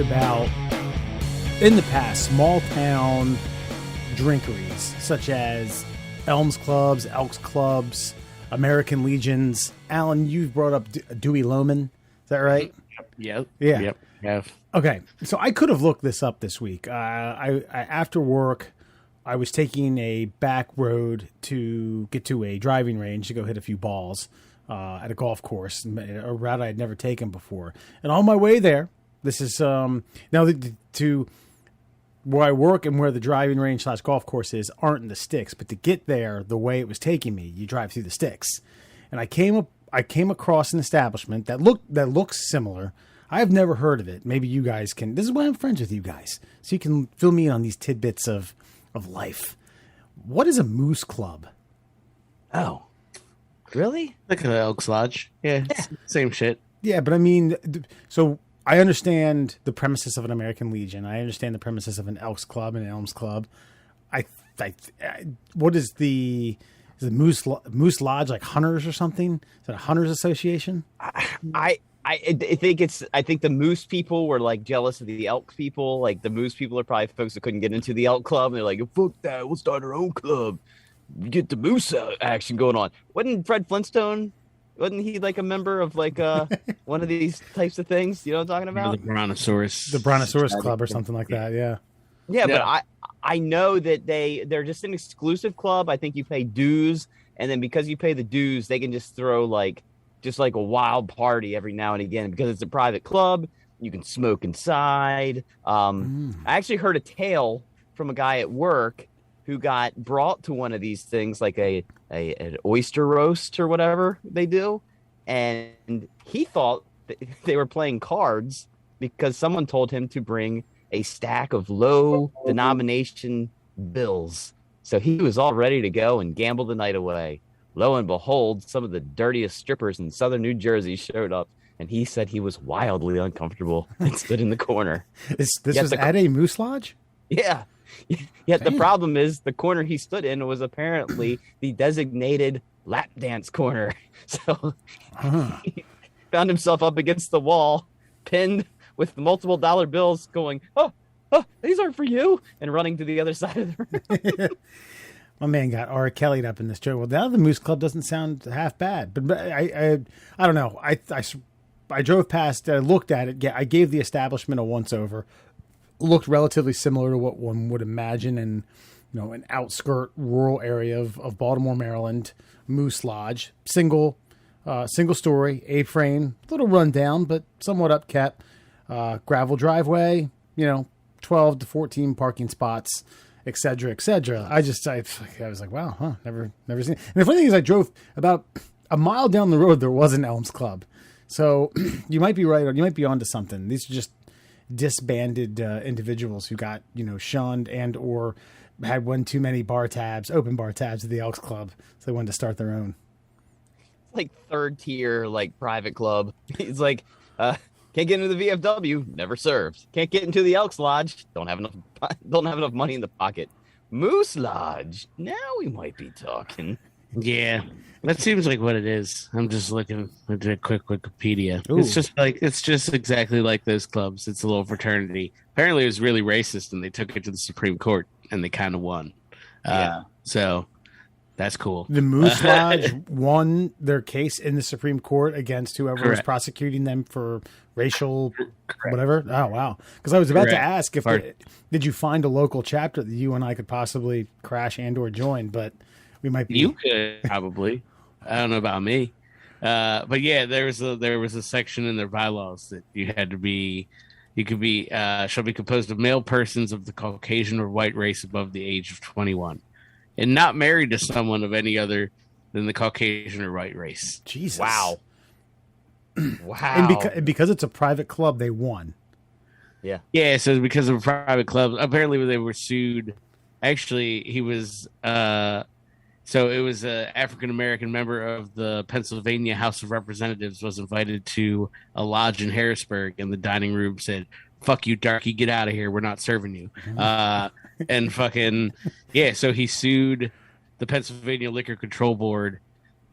about, in the past, small town drinkeries, such as Elms Clubs, Elks Clubs, American Legions. Alan, you've brought up Dewey Loman. Is that right? Yep. Yeah. Yep. Yeah. Okay. So I could have looked this up this week. I after work, I was taking a back road to get to a driving range to go hit a few balls at a golf course, a route I had never taken before. And on my way there, this is now to where I work and where the driving range / golf course is aren't in the sticks, but to get there, the way it was taking me, you drive through the sticks. And I came across an establishment that looks similar. I've never heard of it. Maybe you guys can. This is why I'm friends with you guys, so you can fill me in on these tidbits of life. What is a moose club? Oh, really? Like an Elks Lodge. Yeah. Same shit. Yeah, but I mean, so I understand the premises of an American Legion. I understand the premises of an Elks Club and an Elms Club. What is the Moose Lodge, like hunters or something? Is that a hunters association? I think the moose people were like jealous of the elk people. Like the moose people are probably folks that couldn't get into the elk club. And they're like, fuck that, we'll start our own club. Get the moose action going on. Wasn't Fred Flintstone? Wasn't he like a member of like one of these types of things? You know what I'm talking about? The Brontosaurus. The Brontosaurus Club or something like that. Yeah. Yeah, but I know that they're just an exclusive club. I think you pay dues, and then because you pay the dues, they can just throw like a wild party every now and again because it's a private club. You can smoke inside. I actually heard a tale from a guy at work who got brought to one of these things, like an oyster roast or whatever they do, and he thought that they were playing cards because someone told him to bring a stack of low denomination bills. So he was all ready to go and gamble the night away. Lo and behold, some of the dirtiest strippers in southern New Jersey showed up, and he said he was wildly uncomfortable and stood in the corner. This was at a moose lodge? Yeah. Yet the problem is the corner he stood in was apparently the designated lap dance corner. So he found himself up against the wall, pinned with multiple dollar bills going, oh, these aren't for you, and running to the other side of the room. My man got R. Kelly'd up in this joke. Well, now the Moose Club doesn't sound half bad, but I don't know. I drove past, I looked at it. I gave the establishment a once over. Looked relatively similar to what one would imagine in, an outskirt rural area of Baltimore, Maryland. Moose Lodge, single story, A-frame, little rundown, but somewhat upkept. Gravel driveway, 12 to 14 parking spots, et cetera, et cetera. I was like, wow, huh? Never seen it. And the funny thing is I drove about a mile down the road. There was an Elms Club. So you might be right. Or you might be onto something. These are just disbanded individuals who got, shunned and or had one too many open bar tabs at the Elks Club. So they wanted to start their own. It's like third tier, like private club. It's like, can't get into the VFW, never served. Can't get into the Elks Lodge, don't have enough money in the pocket. Moose Lodge, now we might be talking. Yeah, that seems like what it is. I'm just looking at a quick Wikipedia. Ooh. It's just exactly like those clubs. It's a little fraternity. Apparently, it was really racist, and they took it to the Supreme Court, and they kind of won. So that's cool. The Moose Lodge won their case in the Supreme Court against whoever was prosecuting them for racial whatever. Oh, wow. Because I was about to ask did you find a local chapter that you and I could possibly crash and or join, but we might be. You could probably. I don't know about me. But yeah, there was a section in their bylaws that you could be shall be composed of male persons of the Caucasian or white race above the age of 21. And not married to someone of any other than the Caucasian or white race. Jesus. Wow. And because it's a private club, they won. Yeah. Yeah, so because of a private club, apparently they were sued. Actually, he was so it was an African-American member of the Pennsylvania House of Representatives was invited to a lodge in Harrisburg, and the dining room said, "Fuck you, darky, get out of here. We're not serving you." And fucking, yeah, so he sued the Pennsylvania Liquor Control Board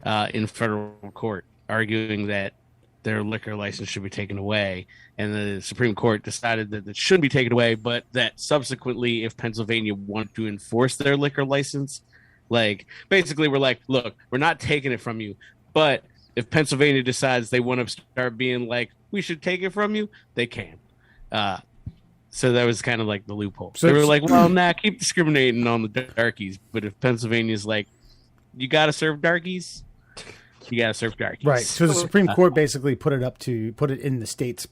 in federal court, arguing that their liquor license should be taken away. And the Supreme Court decided that it shouldn't be taken away, but that subsequently, if Pennsylvania wanted to enforce their liquor license, like basically we're like, look, we're not taking it from you, but if Pennsylvania decides they want to start being like, we should take it from you, they can. So that was kind of like the loophole. So they were like, well, nah, keep discriminating on the darkies. But if Pennsylvania's like, you got to serve darkies, you got to serve darkies. Right. So the Supreme Court basically put it in the states,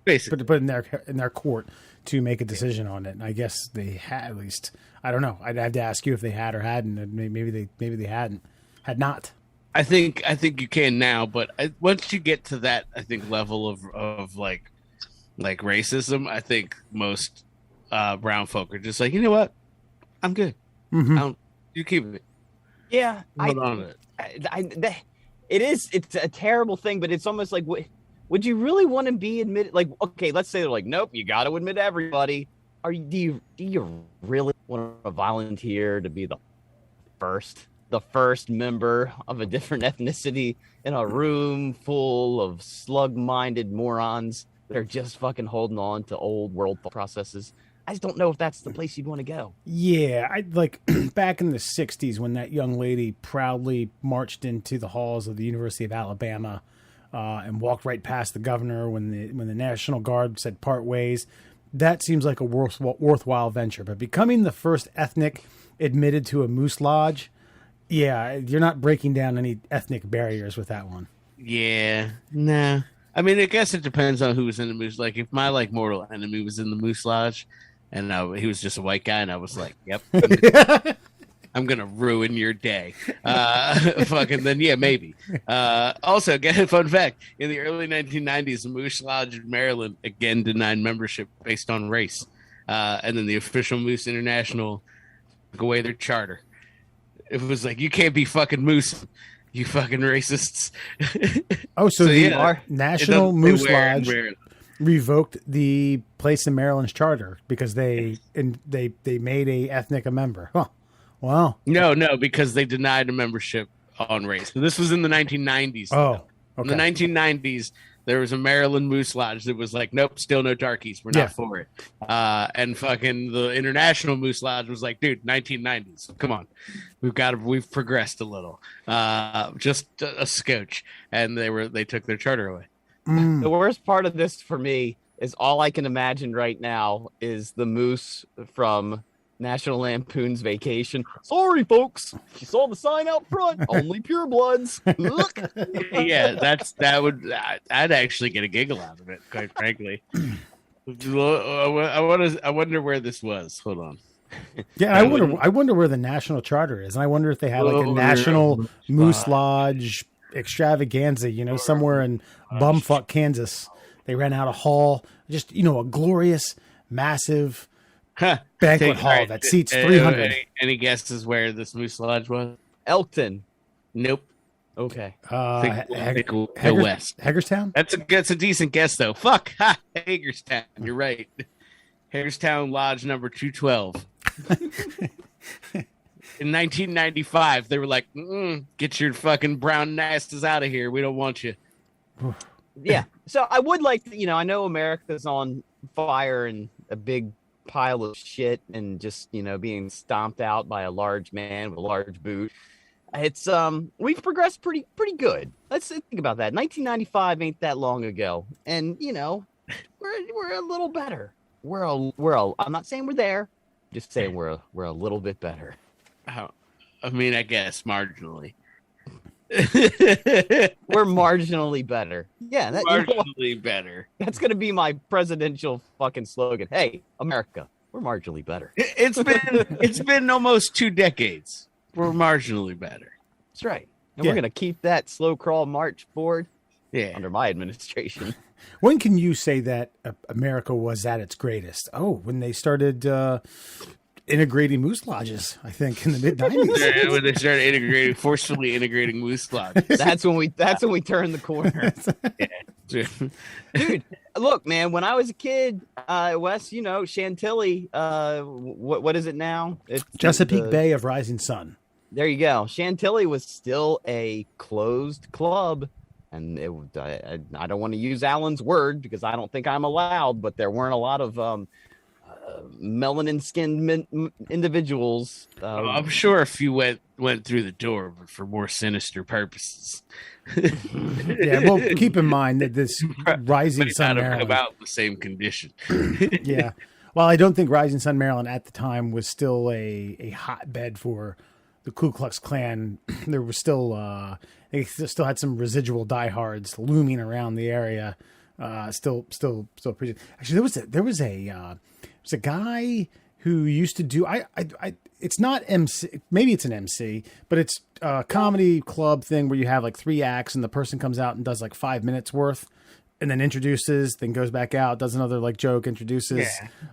basically put it in their court to make a decision on it. And I guess they had, at least, I don't know. I'd have to ask you if they had or hadn't. And maybe they had not. I think you can now, but once you get to that, I think level of like racism, I think most brown folk are just like, you know what, I'm good. Mm-hmm. You keep it. Yeah, Hold on to it. It's a terrible thing, but it's almost like, would you really want to be admitted? Like, okay, let's say they're like, nope, you got to admit everybody. Do you really want to volunteer to be the first member of a different ethnicity in a room full of slug-minded morons that are just fucking holding on to old world processes? I just don't know if that's the place you'd want to go. Yeah, I like back in the 60s when that young lady proudly marched into the halls of the University of Alabama and walked right past the governor when the National Guard said part ways. That seems like a worthwhile venture. But becoming the first ethnic admitted to a Moose Lodge, yeah, you're not breaking down any ethnic barriers with that one. Yeah, nah. I mean, I guess it depends on who was in the Moose. Like, if my mortal enemy was in the Moose Lodge, and he was just a white guy, and I was like, "Yep, I'm gonna ruin your day." Fucking then, yeah, maybe. Also, get a fun fact: in the early 1990s, the Moose Lodge in Maryland again denied membership based on race, and then the official Moose International took away their charter. It was like, you can't be fucking moose, you fucking racists. Oh, so the National Moose Lodge revoked the place in Maryland's charter because they made a ethnic a member. Huh. Wow. No, because they denied a membership on race. So this was in the 1990s. Oh, okay. In the 1990s, there was a Maryland Moose Lodge that was like, nope, still no darkies. We're not for it. And fucking the International Moose Lodge was like, dude, 1990s. Come on. We've progressed a little. Just a scotch. And they took their charter away. The worst part of this for me is all I can imagine right now is the moose from National Lampoon's Vacation. Sorry, folks. You saw the sign out front. Only purebloods. Look. Yeah, I'd actually get a giggle out of it, quite frankly. I wonder where this was. Hold on. Yeah, I wonder where the national charter is, and I wonder if they had like a national Moose Lodge extravaganza, somewhere in bumfuck Kansas. They ran out a hall, just a glorious, massive banquet hall that seats 300. Any guesses where this Moose Lodge was? Elkton. Nope. Okay. Go west. Hagerstown? That's a decent guess, though. Fuck. Ha! Hagerstown. You're right. Hagerstown Lodge number 212. In 1995, they were like, get your fucking brown asses out of here. We don't want you. Yeah. So I would like to, I know America's on fire and a big pile of shit and just, being stomped out by a large man with a large boot. It's we've progressed pretty good. Let's think about that. 1995 ain't that long ago, and we're a little better. I'm not saying we're there, just saying we're a little bit better. I mean, I guess marginally. We're marginally better. Yeah, marginally better. That's gonna be my presidential fucking slogan. Hey, America, we're marginally better. It's been almost 2 decades. We're marginally better. That's right. And we're going to keep that slow crawl march forward under my administration. When can you say that America was at its greatest? Oh, when they started integrating moose lodges, I think, in the mid-90s. When they started forcefully integrating moose lodges. That's when we turned the corner. Dude, look, man, when I was a kid, Wes, Chantilly, what is it now? It's Chesapeake Bay of Rising Sun. There you go. Chantilly was still a closed club And I don't want to use Alan's word because I don't think I'm allowed, but there weren't a lot of melanin skinned individuals. I'm sure if you went through the door, but for more sinister purposes. Yeah, well, keep in mind that this Rising Sun Maryland about the same condition. Yeah. Well, I don't think Rising Sun Maryland at the time was still a hotbed for the Ku Klux Klan. There was still they still had some residual diehards looming around the area. Still pretty. Actually, there was a guy who used to do it's not MC, maybe it's an MC, but it's a comedy club thing where you have like 3 acts and the person comes out and does like 5 minutes worth and then introduces, then goes back out, does another like joke, introduces,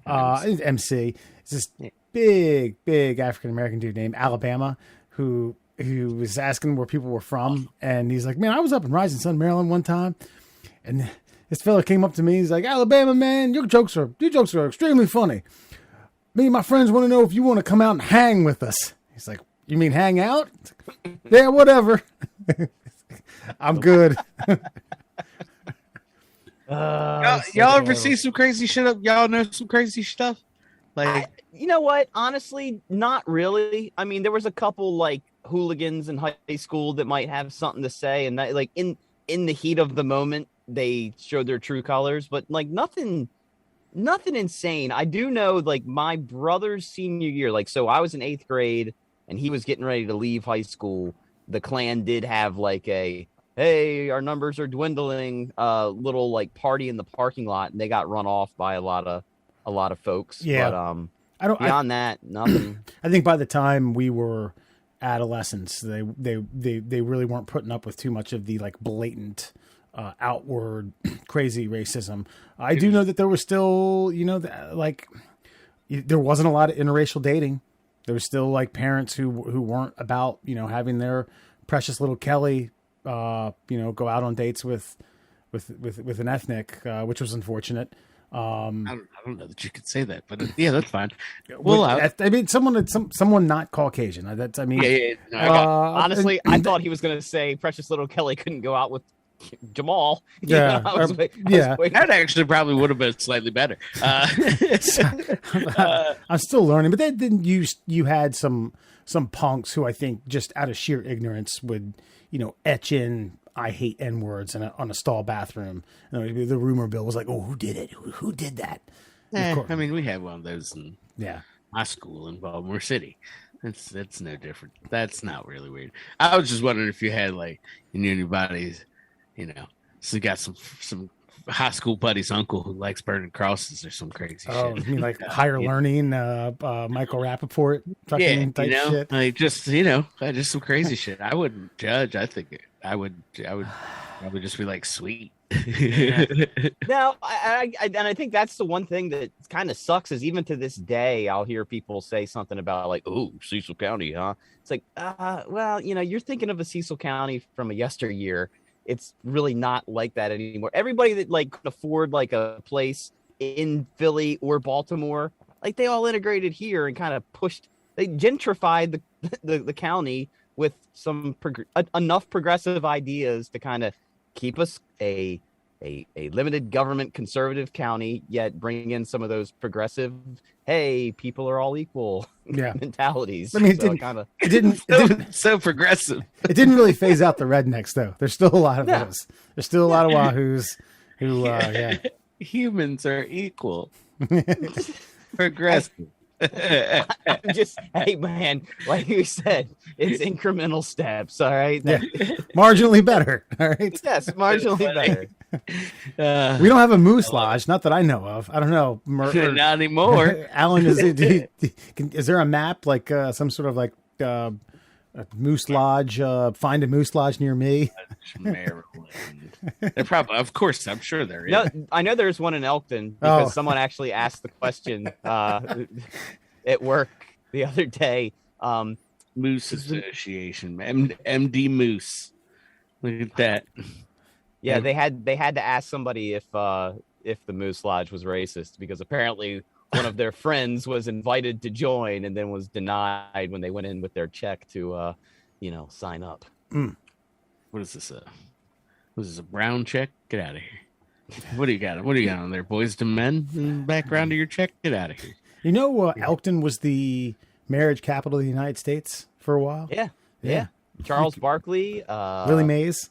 MC. It's this big African-American dude named Alabama who was asking where people were from. And he's like, man, I was up in Rising Sun, Maryland one time. And this fella came up to me. He's like, Alabama, man, your jokes are extremely funny. Me and my friends want to know if you want to come out and hang with us. He's like, you mean hang out? Yeah, whatever. I'm good. Y'all ever see some crazy shit? Y'all know some crazy stuff? Like, you know what? Honestly, not really. I mean, there was a couple like hooligans in high school that might have something to say, and that, like in the heat of the moment, they showed their true colors. But like nothing insane. I do know, like my brother's senior year, like so I was in 8th grade, and he was getting ready to leave high school. The Klan did have like a hey, our numbers are dwindling, little like party in the parking lot, and they got run off by a lot of folks. Yeah. But beyond that, nothing. I think by the time we were adolescents, they really weren't putting up with too much of the like blatant outward crazy racism. I do know that there was still, there wasn't a lot of interracial dating. There was still like parents who weren't about, having their precious little Kelly, go out on dates with an ethnic, which was unfortunate. I don't know that you could say that, but yeah, that's fine. Well, I mean, someone not Caucasian. Honestly, I thought he was going to say precious little Kelly couldn't go out with Jamal. Yeah, that actually probably would have been slightly better. I'm still learning, but then you had some punks who I think just out of sheer ignorance would etch in I hate N-words on a stall bathroom. And the rumor bill was like, oh, who did it? Who did that? I mean, we had one of those in my school in Baltimore City. That's no different. That's not really weird. I was just wondering if you had like anybody's, so you got some high school buddy's uncle who likes burning crosses or some crazy shit. Oh, you mean like higher learning, Michael Rappaport type shit? Like just some crazy shit. I wouldn't judge. I think I would probably just be like, sweet. No, I think that's the one thing that kind of sucks is even to this day, I'll hear people say something about like, oh, Cecil County, huh? It's like, well, you're thinking of a Cecil County from a yesteryear. It's really not like that anymore. Everybody that like could afford like a place in Philly or Baltimore, like they all integrated here and kind of they gentrified the county with some enough progressive ideas to kind of keep us a limited government conservative county, yet bring in some of those progressive, hey, people are all equal mentalities. I mean, it didn't so progressive. It didn't really phase out the rednecks though. There's still a lot of those. There's still a lot of wahoos who humans are equal. Progressive. I'm just, hey man, like you said, it's incremental steps. All right, marginally better. All right, yes, marginally better. We don't have a moose lodge, not that I know of. I don't know, not anymore. Alan, is there a map like some sort of like a moose lodge? Find a moose lodge near me. Maryland. They're probably, of course, I'm sure there is. No, I know there's one in Elkton because someone actually asked the question at work the other day. Moose Association, MD Moose. Look at that. Yeah, they had to ask somebody if the Moose Lodge was racist because apparently one of their friends was invited to join and then was denied when they went in with their check to sign up. What is this? Was this a brown check? Get out of here. What do you got? What do you got on there? Boys to Men in the background of your check? Get out of here. You know, Elkton was the marriage capital of the United States for a while. Yeah. Charles Barkley. Willie Mays.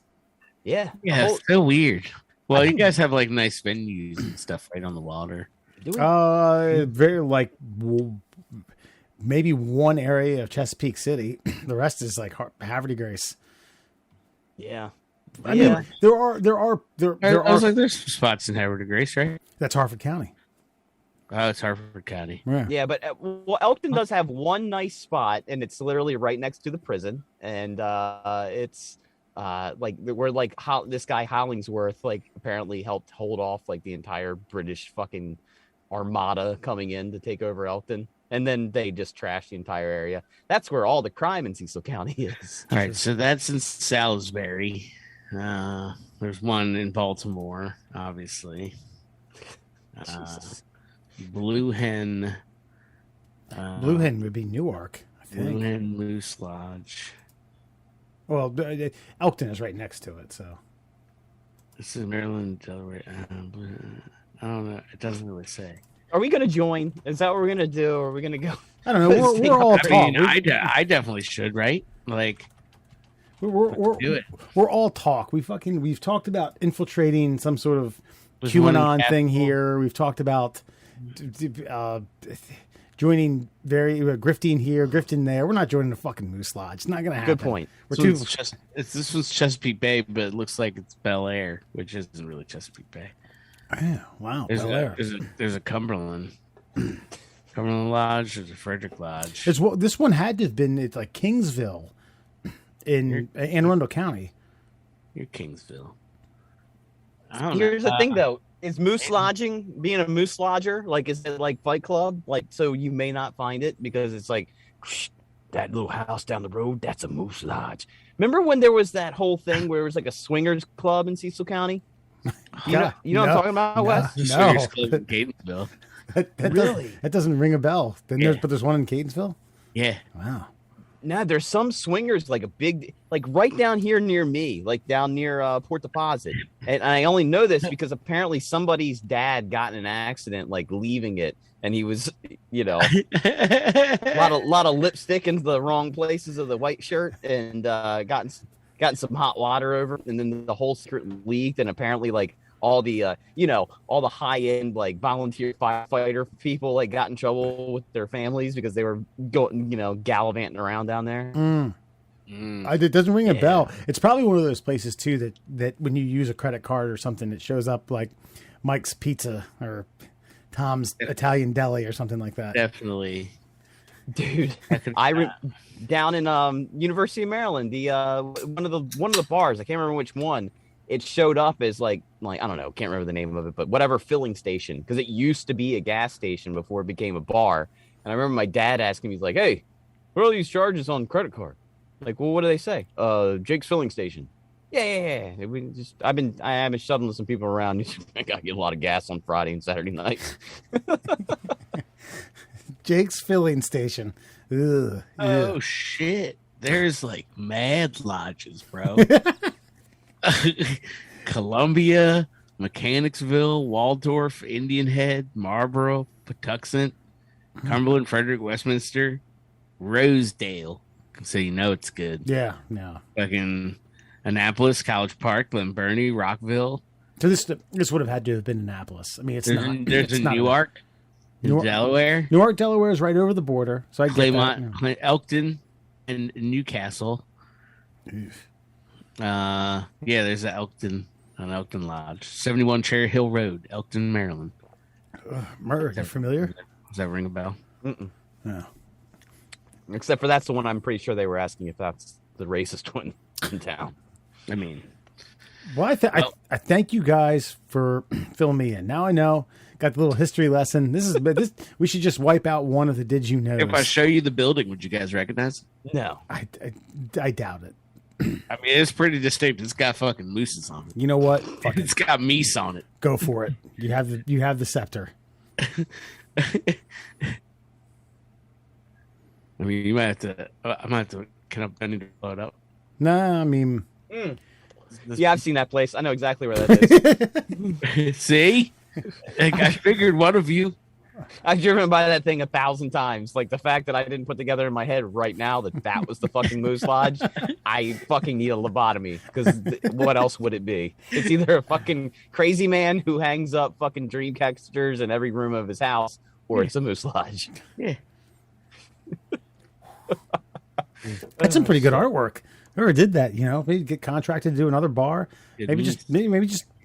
Yeah. Yeah, it's so weird. Well, you guys have like nice venues and stuff right on the water. Do we? Very like maybe one area of Chesapeake City. The rest is like Haverty Grace. Yeah. I mean, there are There's some spots in Haverty Grace, right? That's Harford County. Oh, it's Harford County. Yeah, but Elkton does have one nice spot, and it's literally right next to the prison, and it's like where like this guy Hollingsworth like apparently helped hold off like the entire British fucking armada coming in to take over Elkton, and then they just trashed the entire area. That's where all the crime in Cecil County is. All right, so that's in Salisbury. There's one in Baltimore, obviously. Blue Hen. Blue Hen would be Newark, I think. Blue Hen Moose Lodge. Well, Elkton is right next to it, so. This is Maryland, Delaware. I don't know. It doesn't really say. Are we going to join? Is that what we're going to do? Or are we going to go? I don't know. We're all talk. I mean, I definitely should, right? Like, we're do it. We're all talk. We've talked about infiltrating some sort of QAnon thing here. We've talked about joining grifting here, grifting there. We're not joining the fucking Moose Lodge. It's not going to happen. Good point. This was Chesapeake Bay, but it looks like it's Bel Air, which isn't really Chesapeake Bay. Yeah, wow. There's a Cumberland. Cumberland Lodge. There's a Frederick Lodge. This one had to have been it's like Kingsville in Anne Arundel County. You're Kingsville. Here's the thing, though. Is moose lodging, being a moose lodger, like, is it like Fight Club? Like, so you may not find it because it's like, that little house down the road, that's a moose lodge. Remember when there was that whole thing where it was like a swingers club in Cecil County? You know what I'm talking about, Wes? The Swingers Club in Gainesville. That doesn't ring a bell. But there's one in Catonsville? Yeah. Wow. Nah, there's some swingers like a big, like right down here near me, like down near Port Deposit. And I only know this because apparently somebody's dad got in an accident, like leaving it. And he was, a lot of lipstick into the wrong places of the white shirt and gotten some hot water over it. And then the whole secret leaked. And apparently like all the, all the high end, like volunteer firefighter people, like got in trouble with their families because they were going, gallivanting around down there. It doesn't ring a bell. It's probably one of those places too that when you use a credit card or something, it shows up like Mike's Pizza or Tom's Italian Deli or something like that. Definitely, dude. Down in University of Maryland, the one of the bars, I can't remember which one. It showed up as like I don't know, can't remember the name of it, but whatever filling station, because it used to be a gas station before it became a bar. And I remember my dad asking me, he's like, "Hey, what are these charges on credit card?" Like, well, what do they say? Jake's filling station. Yeah. I've been shuttling some people around. I got to get a lot of gas on Friday and Saturday night. Jake's filling station. Ugh, oh shit! There's like mad lodges, bro. Columbia, Mechanicsville, Waldorf, Indian Head, Marlboro, Patuxent, Cumberland, Frederick, Westminster, Rosedale. So you know it's good. Yeah, no. Fucking Annapolis, College Park, Glen Burnie, Rockville. So this would have had to have been Annapolis. I mean, there's Newark, Delaware. Newark, Delaware is right over the border. So I Claymont, Elkton, and Newcastle. Oof. There's an Elkton Lodge, 71 Cherry Hill Road, Elkton, Maryland. Is that familiar? Does that ring a bell? No. Except for that's the one I'm pretty sure they were asking if that's the racist one in town. I mean, well, I thank you guys for filling me in. Now I know. Got the little history lesson. This we should just wipe out one of the did you know. If I show you the building, would you guys recognize it? No. I doubt it. I mean, it's pretty distinct. It's got fucking mooses on it. You know what? It's got meese on it. Go for it. You have the scepter. I mean, you might have to. I might have to. I need to blow it up. Nah, I mean, Yeah, I've seen that place. I know exactly where that is. See? Like, I figured one of you. I've driven by that thing 1,000 times. Like, the fact that I didn't put together in my head right now that was the fucking Moose Lodge, I fucking need a lobotomy. Because what else would it be? It's either a fucking crazy man who hangs up fucking dream catchers in every room of his house, or it's a Moose Lodge. Yeah. That's some pretty good artwork. Whoever did that, maybe get contracted to do another bar. Maybe just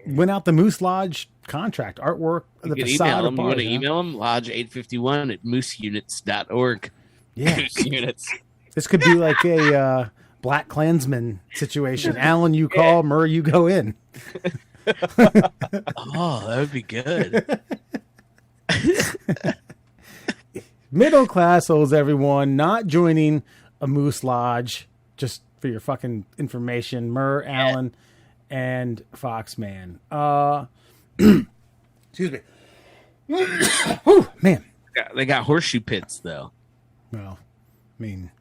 win out the Moose Lodge contract artwork. You can email them. You want to email them? lodge851@mooseunits.org. Yeah, Moose Units. This could be like a Black Klansman situation. Alan, you call. Murr, you go in. Oh, that would be good. Middle class holes, everyone, not joining a Moose Lodge. Just for your fucking information, Murr, Alan, and Foxman. Excuse me. Whew, man. They got horseshoe pits, though. Well, I mean,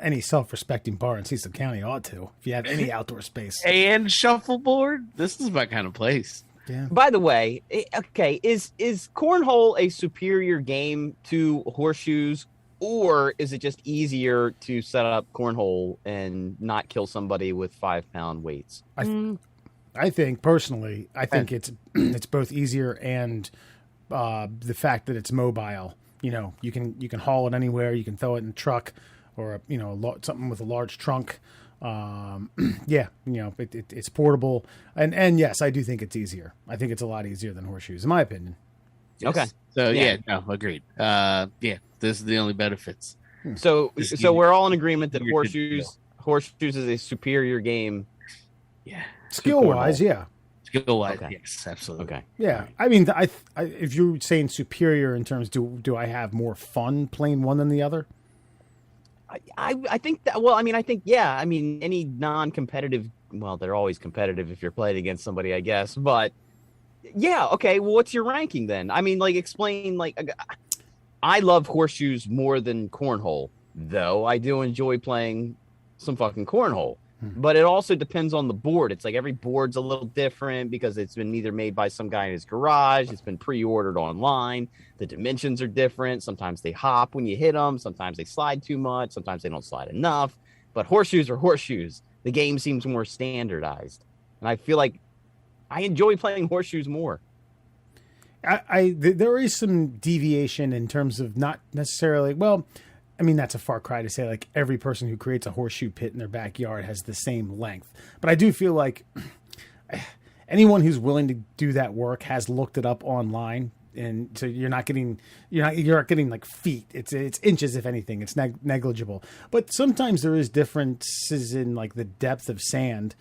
any self-respecting bar in Cecil County ought to, if you have any outdoor space. And shuffleboard. This is my kind of place. Yeah. By the way, okay, is cornhole a superior game to horseshoes, or is it just easier to set up cornhole and not kill somebody with 5-pound weights? I think personally, it's both easier and the fact that it's mobile. You can haul it anywhere. You can throw it in a truck or something with a large trunk. It's portable, and yes, I do think it's easier. I think it's a lot easier than horseshoes, in my opinion. Yes. Okay. So agreed. This is the only benefits. So we're all in agreement that horseshoes is a superior game. Yeah. Skill wise, yeah. Skill wise, okay. Yes, absolutely. Okay. Yeah. I mean, I if you're saying superior in terms, do I have more fun playing one than the other? I think that. Well, I mean, yeah. I mean, any non-competitive. Well, they're always competitive if you're playing against somebody, I guess. But yeah, okay. Well, what's your ranking then? I mean, explain. I love horseshoes more than cornhole, though I do enjoy playing some fucking cornhole. But it also depends on the board. It's like every board's a little different because it's been either made by some guy in his garage. It's been pre-ordered online. The dimensions are different. Sometimes they hop when you hit them. Sometimes they slide too much. Sometimes they don't slide enough. But horseshoes are horseshoes. The game seems more standardized. And I feel like I enjoy playing horseshoes more. There is some deviation in terms of not necessarily, well, I mean, that's a far cry to say every person who creates a horseshoe pit in their backyard has the same length. But I do feel like anyone who's willing to do that work has looked it up online. And so you're not getting feet. It's inches, if anything. It's negligible. But sometimes there is differences in the depth of sand.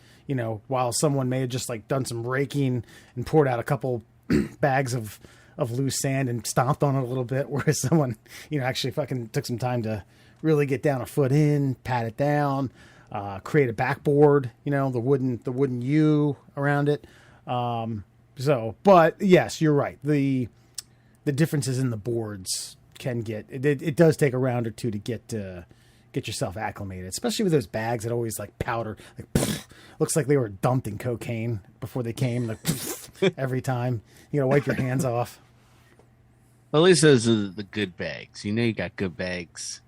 While someone may have just done some raking and poured out a couple bags of loose sand and stomped on it a little bit, whereas someone, actually fucking took some time to really get down a foot in, pat it down, create a backboard, the wooden U around it. But yes, you're right. The differences in the boards can it does take a round or two to get yourself acclimated, especially with those bags that always powder, looks like they were dumped in cocaine before they came, every time. You gotta wipe your hands off. Well, at least those are the good bags. You got good bags.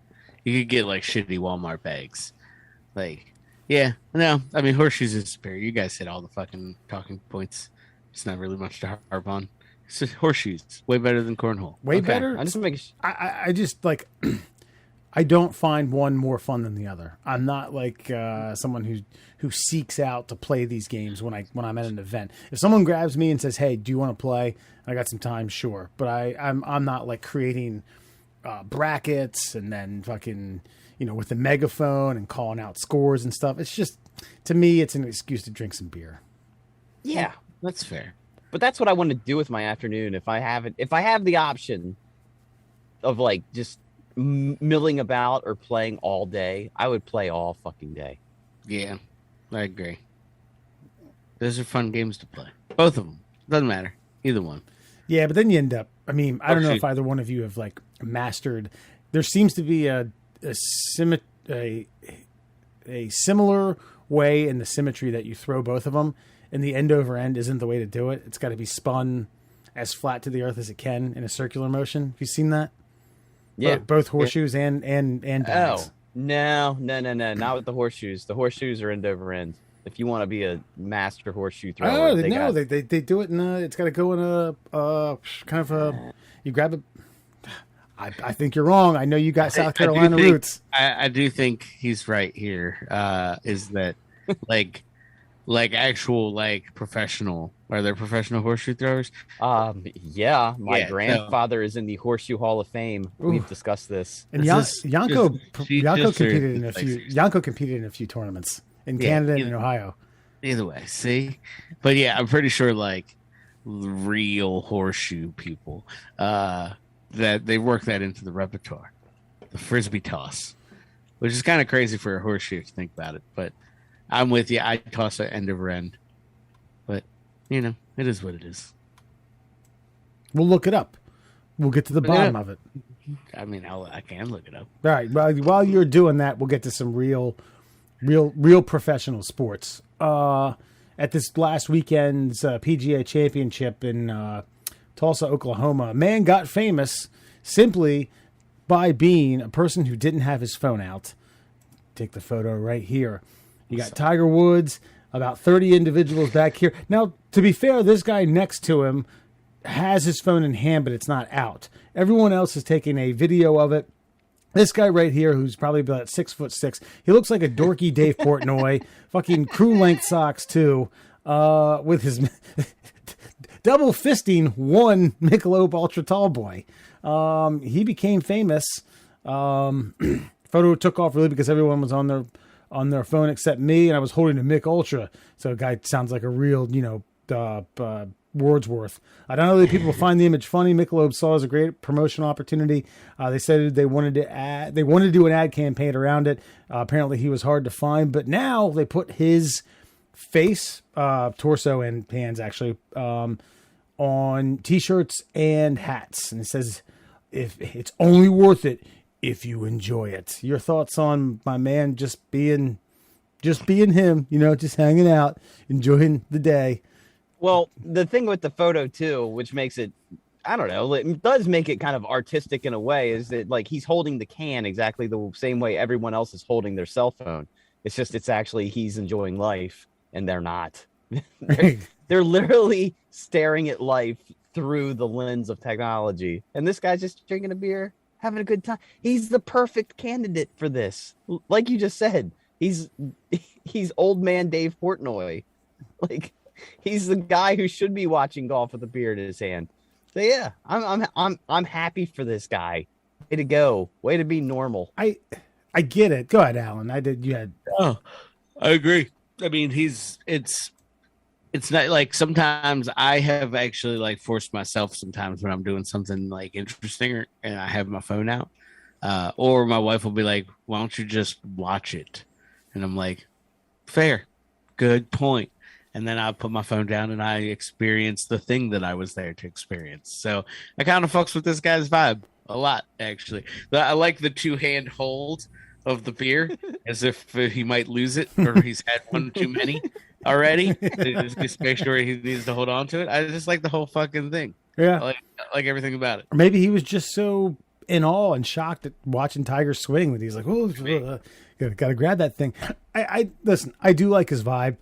You could get shitty Walmart bags. Horseshoes is superior. You guys hit all the fucking talking points. It's not really much to harp on. It's just horseshoes, way better than cornhole. Way better. I just I don't find one more fun than the other. I'm not someone who seeks out to play these games when I'm at an event. If someone grabs me and says, "Hey, do you want to play?" I got some time, sure. But I'm not creating brackets and then fucking with the megaphone and calling out scores and stuff. It's just, to me, it's an excuse to drink some beer. Yeah, that's fair. But that's what I want to do with my afternoon. If I have the option of just milling about or playing all day, I would play all fucking day. Yeah, I agree. Those are fun games to play. Both of them. Doesn't matter. Either one. Yeah, but then you end up, I don't know if either one of you have mastered. There seems to be a similar way and the symmetry that you throw both of them, and the end over end isn't the way to do it. It's got to be spun as flat to the earth as it can in a circular motion. Have you seen that? Yeah, both horseshoes and bags. Oh no, not with the horseshoes. The horseshoes are end over end. If you want to be a master horseshoe thrower, Oh, they do it in it's got to go in a kind of a. You grab it. I think you're wrong. I know you got South Carolina roots. I do think he's right here. Is that like actual professional? Are there professional horseshoe throwers? Yeah. My grandfather is in the Horseshoe Hall of Fame. Ooh. We've discussed this. And Yanko competed in a few. Yanko competed in a few tournaments in Canada and in Ohio. Either way, see, but yeah, I'm pretty sure real horseshoe people that they work that into the repertoire, the frisbee toss, which is kind of crazy for a horseshoe if you think about it. But I'm with you. I toss it end over end, but it is what it is. We'll look it up. We'll get to the bottom of it. I mean, I can look it up. All right. Well, while you're doing that, we'll get to some real professional sports. At this last weekend's PGA Championship in Tulsa, Oklahoma, a man got famous simply by being a person who didn't have his phone out. Take the photo right here. You got Tiger Woods, about 30 individuals back here. Now, to be fair, this guy next to him has his phone in hand, but it's not out. Everyone else is taking a video of it. This guy right here, who's probably about 6'6", he looks like a dorky Dave Portnoy, fucking crew length socks too, with his double fisting one Michelob Ultra Tall Boy. He became famous. Photo took off really because everyone was on their phone except me, and I was holding a Mick Ultra. So a guy sounds like a real, Wordsworth. I don't know that people find the image funny. Michelob saw it as a great promotional opportunity. They said they wanted to do an ad campaign around it. Apparently he was hard to find, but now they put his face, torso and hands actually, on t-shirts and hats. And it says, if it's only worth it if you enjoy it. Your thoughts on my man just being him, just hanging out, enjoying the day. Well, the thing with the photo too, which makes it, I don't know, it does make it kind of artistic in a way, is that he's holding the can exactly the same way everyone else is holding their cell phone. It's just, he's enjoying life and they're not. They're literally staring at life through the lens of technology. And this guy's just drinking a beer, having a good time. He's the perfect candidate for this. Like you just said, he's old man Dave Portnoy. He's the guy who should be watching golf with a beer in his hand. So yeah, I'm happy for this guy. Way to go. Way to be normal. I get it. Go ahead, Alan. Oh, I agree. I mean, it's not sometimes I have actually forced myself sometimes when I'm doing something interesting and I have my phone out, or my wife will be like, "Why don't you just watch it?" And I'm like, "Fair, good point." And then I put my phone down and I experience the thing that I was there to experience. So I kind of fucks with this guy's vibe a lot, actually. I like the two-hand hold of the beer as if he might lose it or he's had one too many already. Just make sure he needs to hold on to it. I just like the whole fucking thing. Yeah. I like everything about it. Or maybe he was just so in awe and shocked at watching Tiger swing that he's like, oh, gotta grab that thing. I listen, I do like his vibe.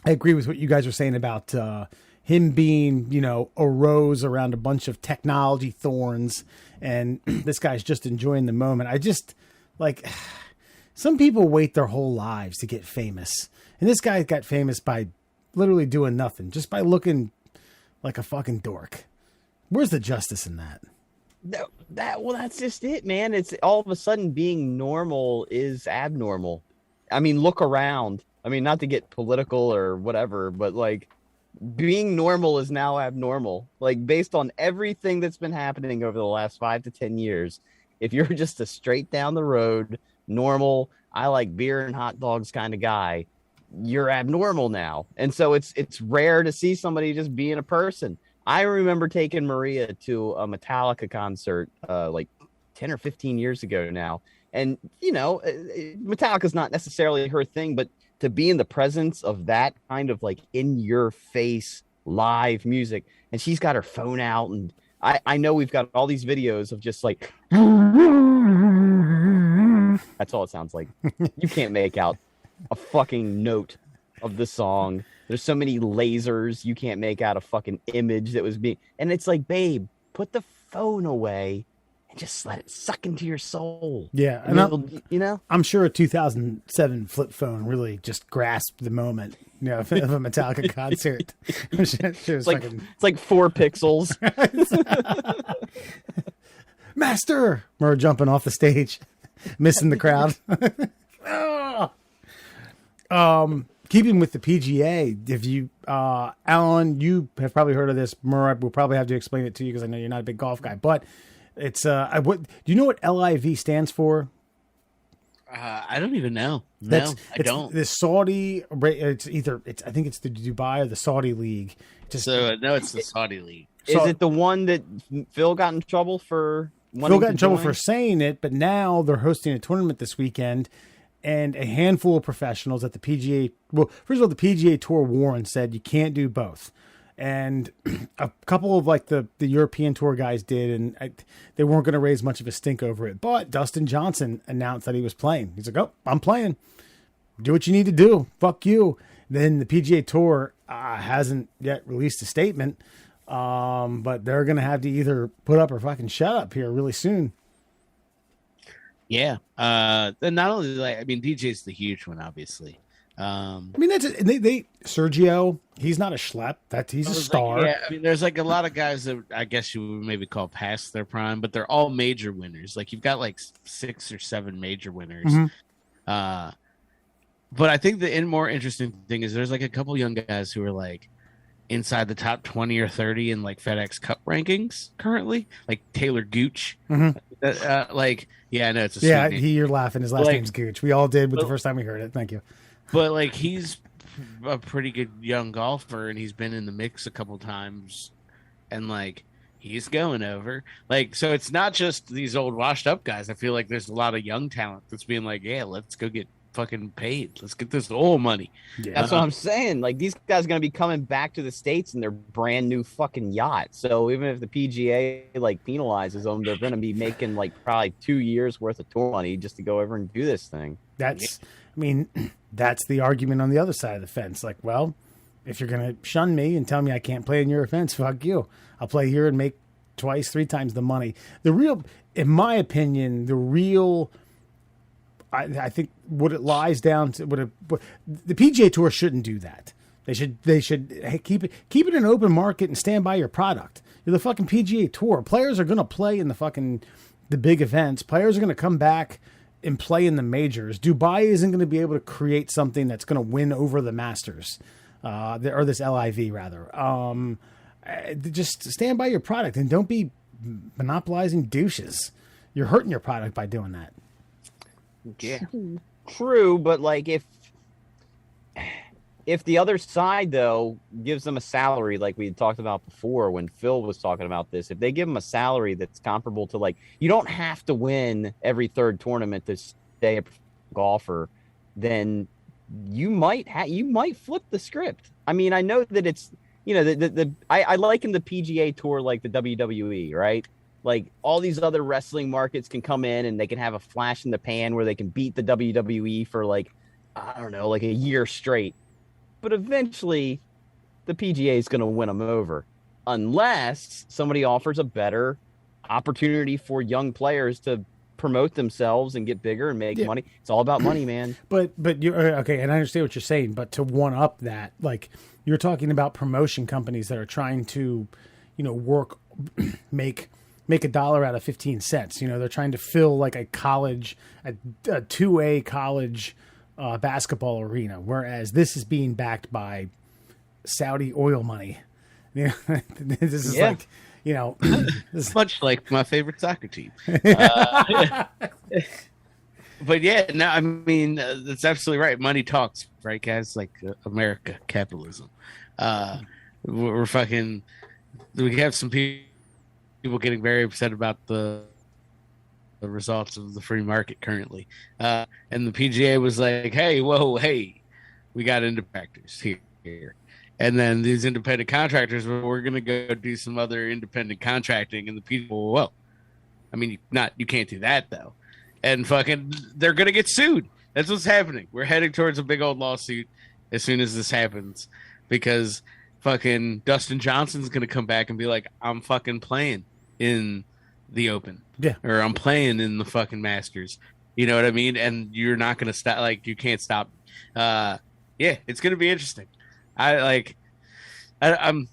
I agree with what you guys were saying about him being, a rose around a bunch of technology thorns, and this guy's just enjoying the moment. I just, some people wait their whole lives to get famous, and this guy got famous by literally doing nothing, just by looking like a fucking dork. Where's the justice in that? That's just it, man. It's all of a sudden being normal is abnormal. I mean, look around. I mean, not to get political or whatever, but being normal is now abnormal. Based on everything that's been happening over the last 5 to 10 years, if you're just a straight down the road, normal, I like beer and hot dogs kind of guy, you're abnormal now. And so it's rare to see somebody just being a person. I remember taking Maria to a Metallica concert 10 or 15 years ago now. And, Metallica's not necessarily her thing, but to be in the presence of that kind of like in your face live music. And she's got her phone out, and I know we've got all these videos of just like that's all it sounds like. You can't make out a fucking note of the song. There's so many lasers, you can't make out a fucking image that was being, and it's like, babe, put the phone away and just let it suck into your soul. Yeah, and you know, I'm sure a 2007 flip phone really just grasped the moment, you know, of a Metallica concert. It's like 4 pixels. Master, we're jumping off the stage, missing the crowd. Keeping with the PGA, if you, Alan, you have probably heard of this. Murray will probably have to explain it to you because I know you're not a big golf guy. But it's, do you know what LIV stands for? I don't even know. No, I don't. The Saudi, I think it's the Dubai or the Saudi League. No, it's the Saudi League. Is it the one that Phil got in trouble for? Phil got in trouble for saying it, but now they're hosting a tournament this weekend. And a handful of professionals at the PGA. Well, first of all, the PGA Tour warned, said you can't do both. And a couple of like the European Tour guys did, and they weren't going to raise much of a stink over it. But Dustin Johnson announced that he was playing. He's like, "Oh, I'm playing. Do what you need to do. Fuck you." Then the PGA Tour hasn't yet released a statement, but they're going to have to either put up or fucking shut up here really soon. Yeah. And not only like, I mean, DJ's the huge one, obviously. I mean, that's it. They Sergio, he's not a schlep. He's a star. Like, yeah, I mean, there's like a lot of guys that I guess you would maybe call past their prime, but they're all major winners. Like you've got like 6 or 7 major winners. Mm-hmm. But I think the more interesting thing is there's like a couple young guys who are like inside the top 20 or 30 in like FedEx Cup rankings currently, like Taylor Gooch. Mm-hmm. Yeah, I know it's a sweet name. You're laughing. His last name's Gooch. We all did with the first time we heard it. Thank you. But like he's a pretty good young golfer, and he's been in the mix a couple times, and like he's going over. Like, so it's not just these old washed up guys. I feel like there's a lot of young talent that's being like, yeah, let's go get fucking paid. Let's get this old money. Yeah. That's what I'm saying. Like these guys are going to be coming back to the States in their brand new fucking yacht. So even if the PGA like penalizes them, they're going to be making like probably 2 years worth of tour money just to go over and do this thing. That's the argument on the other side of the fence. Like, well, if you're going to shun me and tell me I can't play in your events, fuck you. I'll play here and make 2-3 times the money. In my opinion, I think what it lies down to, the PGA Tour shouldn't do that. They should keep it an open market and stand by your product. You're the fucking PGA Tour. Players are going to play in the big events. Players are going to come back and play in the majors. Dubai isn't going to be able to create something that's going to win over the Masters, or this LIV rather. Just stand by your product and don't be monopolizing douches. You're hurting your product by doing that. Yeah, true, but like if the other side though gives them a salary like we had talked about before when Phil was talking about this, if they give them a salary that's comparable to, like, you don't have to win every third tournament to stay a golfer, then you might flip the script. I mean, I know that it's, you know, I liken the PGA Tour like the WWE, right? Like all these other wrestling markets can come in and they can have a flash in the pan where they can beat the WWE for like, I don't know, like a year straight. But eventually the PGA is going to win them over unless somebody offers a better opportunity for young players to promote themselves and get bigger and make money. It's all about money, man. But you're okay. And I understand what you're saying, but to one up that, like you're talking about promotion companies that are trying to, you know, make $1 out of 15 cents. You know, they're trying to fill like a 2A college basketball arena, whereas this is being backed by Saudi oil money. You know, this is like, you know, it's much like my favorite soccer team. But yeah, no, I mean, that's absolutely right. Money talks, right, guys? Like America, capitalism. We have some people getting very upset about the results of the free market currently. And the PGA was like, hey, we got independent here. And then these independent contractors, we're going to go do some other independent contracting. And the people, well, I mean, you can't do that, though. And fucking, they're going to get sued. That's what's happening. We're heading towards a big old lawsuit as soon as this happens, because fucking Dustin Johnson's going to come back and be like, I'm fucking playing in the Open. Yeah. Or I'm playing in the fucking Masters. You know what I mean? And you're not going to stop. Like, you can't stop. Yeah, it's going to be interesting. I'm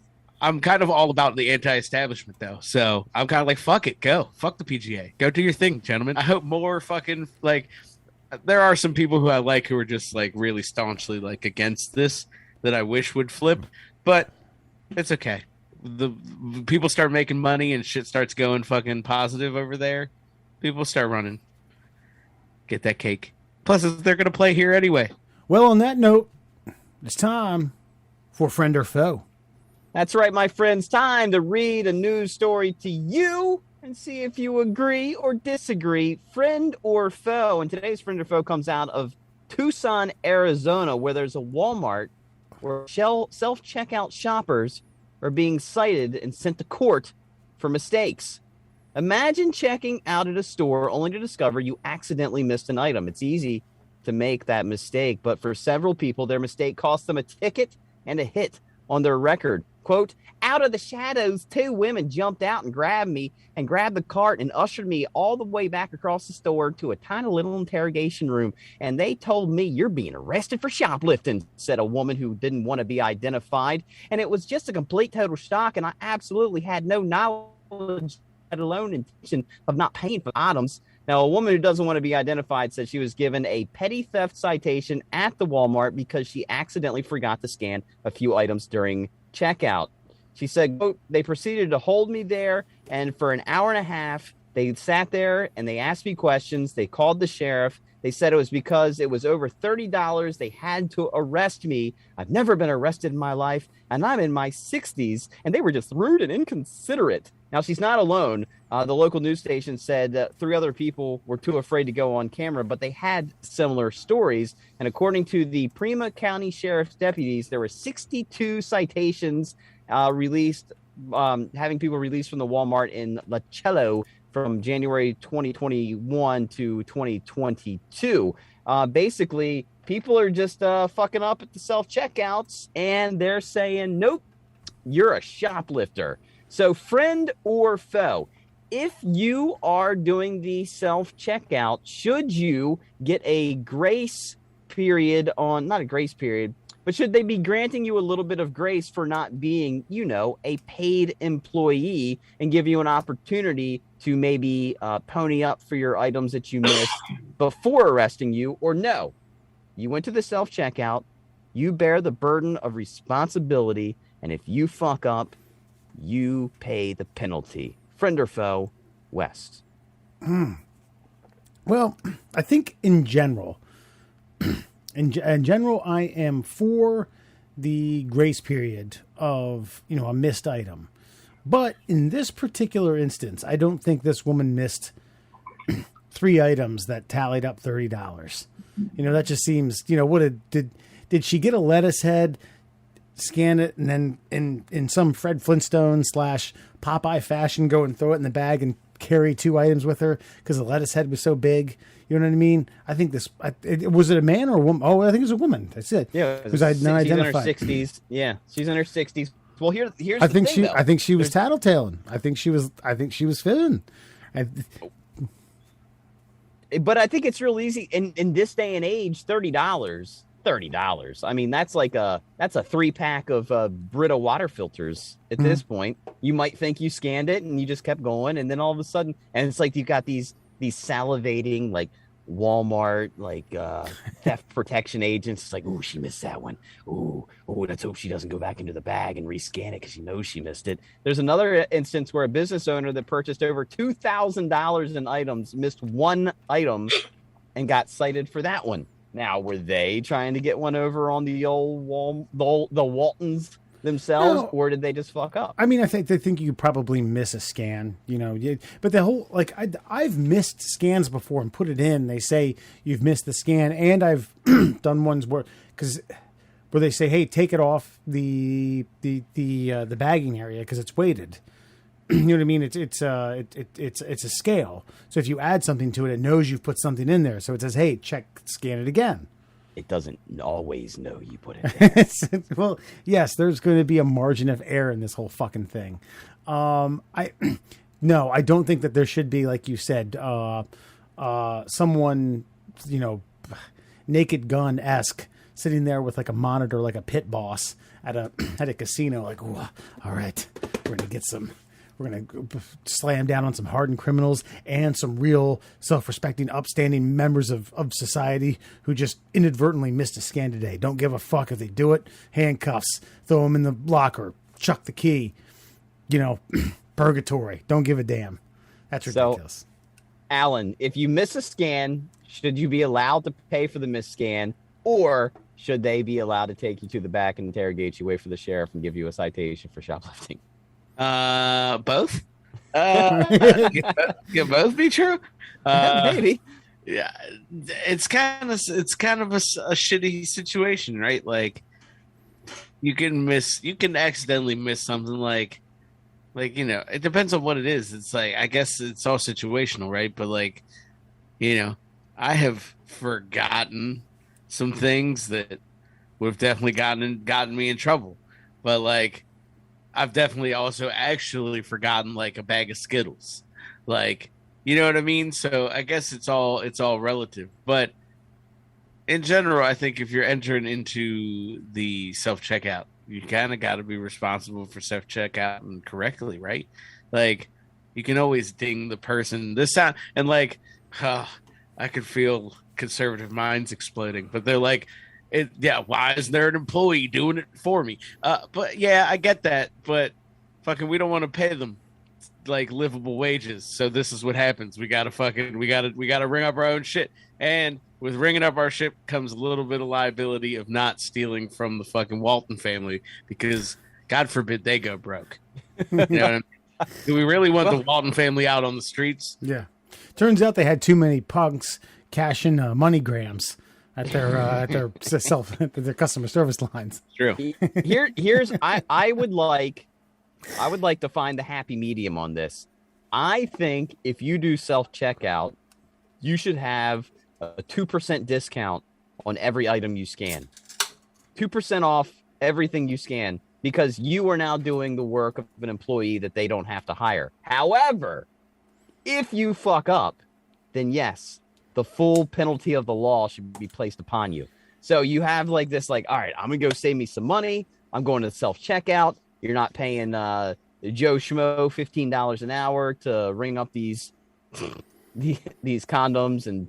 kind of all about the anti-establishment, though. So I'm kind of like, fuck it, go. Fuck the PGA. Go do your thing, gentlemen. I hope more fucking, like, there are some people who I like who are just, like, really staunchly, like, against this that I wish would flip. But it's okay. The people start making money and shit starts going fucking positive over there. People start running. Get that cake. Plus, they're going to play here anyway. Well, on that note, it's time for Friend or Foe. That's right, my friends. Time to read a news story to you and see if you agree or disagree. Friend or foe. And today's Friend or Foe comes out of Tucson, Arizona, where there's a Walmart where self-checkout shoppers are being cited and sent to court for mistakes. Imagine checking out at a store only to discover you accidentally missed an item. It's easy to make that mistake, but for several people, their mistake cost them a ticket and a hit on their record. Quote, out of the shadows, two women jumped out and grabbed me and grabbed the cart and ushered me all the way back across the store to a tiny little interrogation room. And they told me, you're being arrested for shoplifting, said a woman who didn't want to be identified. And it was just a complete total shock. And I absolutely had no knowledge, let alone intention of not paying for items. Now, a woman who doesn't want to be identified said she was given a petty theft citation at the Walmart because she accidentally forgot to scan a few items during checkout. She said, quote, they proceeded to hold me there, and for an hour and a half, they sat there and they asked me questions. They called the sheriff. They said it was because it was over $30. They had to arrest me. I've never been arrested in my life, and I'm in my 60s, and they were just rude and inconsiderate. Now, she's not alone. The local news station said that 3 other people were too afraid to go on camera, but they had similar stories. And according to the Prima County Sheriff's deputies, there were 62 citations released, having people released from the Walmart in Michelob from January 2021 to 2022. Basically, people are just fucking up at the self-checkouts, and they're saying, nope, you're a shoplifter. So friend or foe, if you are doing the self-checkout, should you get a grace period on, not a grace period, but should they be granting you a little bit of grace for not being, you know, a paid employee and give you an opportunity to maybe pony up for your items that you missed before arresting you? Or no, you went to the self-checkout, you bear the burden of responsibility, and if you fuck up, you pay the penalty. Friend or foe, West? Well, I think in general, I am for the grace period of, you know, a missed item. But in this particular instance, I don't think this woman missed 3 items that tallied up $30. You know, that just seems, you know, did she get a lettuce head, scan it, and then in some Fred Flintstone / Popeye fashion go and throw it in the bag and carry 2 items with her because the lettuce head was so big? You know what I mean? I think was it a man or a woman? Oh, I think it was a woman. That's it. Yeah, because I not identified. She's in her 60s. Yeah, she's in her 60s. Well, here's I the think thing, though. I think she was tattletaling. I think she was fibbing. But I think it's real easy in this day and age. $30. I mean, that's a 3-pack of Brita water filters at this point. You might think you scanned it and you just kept going, and then all of a sudden, and it's like you've got these salivating like Walmart theft protection agents. It's like, ooh, she missed that one. Ooh, let's hope she doesn't go back into the bag and rescan it because she knows she missed it. There's another instance where a business owner that purchased over $2,000 in items missed 1 item and got cited for that one. Now, were they trying to get one over on the old the Waltons themselves, or did they just fuck up? I mean, I think they think you probably miss a scan, you know. But the whole, like, I've missed scans before and put it in. They say you've missed the scan, and I've done ones where, because where they say, "Hey, take it off the bagging area because it's weighted." You know what I mean? It's a scale. So if you add something to it, it knows you've put something in there. So it says, "Hey, scan it again." It doesn't always know you put it in. Well, yes, there's going to be a margin of error in this whole fucking thing. I don't think that there should be, like you said, someone, Naked Gun-esque sitting there with like a monitor, like a pit boss at a casino, like, all right, we're going to slam down on some hardened criminals and some real self-respecting, upstanding members of society who just inadvertently missed a scan today. Don't give a fuck if they do it. Handcuffs, throw them in the locker, chuck the key, purgatory. Don't give a damn. That's ridiculous. So, Alan, if you miss a scan, should you be allowed to pay for the missed scan, or should they be allowed to take you to the back and interrogate you, wait for the sheriff, and give you a citation for shoplifting? Both. Can both be true? Maybe. Yeah, it's kind of a shitty situation, right? Like you can accidentally miss something like it depends on what it is. It's like, I guess it's all situational, right? But I have forgotten some things that would have definitely gotten me in trouble, but like, I've definitely also actually forgotten like a bag of Skittles, like, you know what I mean? So I guess it's all relative, but in general, I think if you're entering into the self-checkout, you kind of got to be responsible for self-checkout and correctly, right? Like, you can always ding the person this time, and like, I could feel conservative minds exploding, but they're like, why isn't there an employee doing it for me? But yeah, I get that, but fucking, we don't want to pay them like livable wages. So this is what happens. We gotta ring up our own shit. And with ringing up our shit comes a little bit of liability of not stealing from the fucking Walton family, because God forbid they go broke. You know what I mean? Do we really want the Walton family out on the streets? Yeah. Turns out they had too many punks cashing MoneyGrams at their customer service lines. True. I would like to find the happy medium on this. I think if you do self-checkout, you should have a 2% discount on every item you scan. 2% off everything you scan, because you are now doing the work of an employee that they don't have to hire. However, if you fuck up, then yes, the full penalty of the law should be placed upon you. So you have like this, like, all right, I'm going to go save me some money. I'm going to self-checkout. You're not paying Joe Schmo $15 an hour to ring up these condoms and